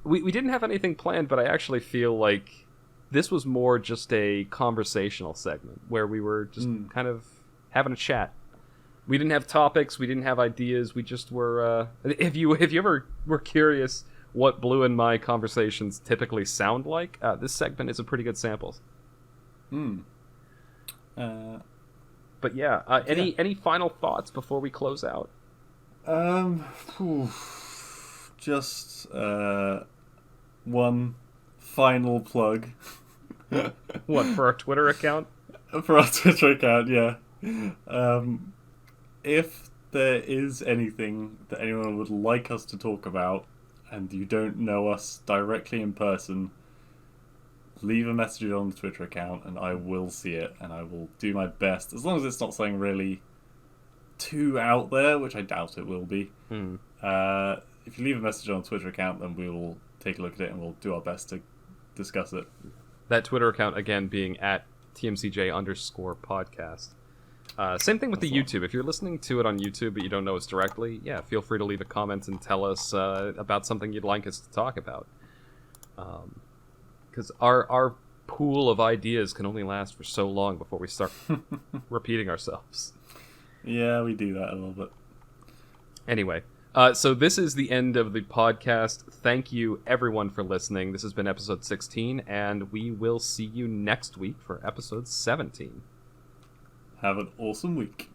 we didn't have anything planned, but I actually feel like this was more just a conversational segment where we were just kind of having a chat. We didn't have topics, we didn't have ideas, we just were if you ever were curious what Blue and my conversations typically sound like, this segment is a pretty good sample. But yeah, any final thoughts before we close out? Just one final plug. What, for our Twitter account? For our Twitter account, yeah. If there is anything that anyone would like us to talk about, and you don't know us directly in person, leave a message on the Twitter account, and I will see it, and I will do my best, as long as it's not something really too out there, which I doubt it will be. If you leave a message on the Twitter account, then we will take a look at it, and we'll do our best to discuss it. That Twitter account, again, being at TMCJ_podcast. Same thing with the YouTube. If you're listening to it on YouTube but you don't know us directly, yeah, feel free to leave a comment and tell us about something you'd like us to talk about. Because our pool of ideas can only last for so long before we start repeating ourselves. Yeah, we do that a little bit. Anyway, so this is the end of the podcast. Thank you, everyone, for listening. This has been episode 16, and we will see you next week for episode 17. Have an awesome week.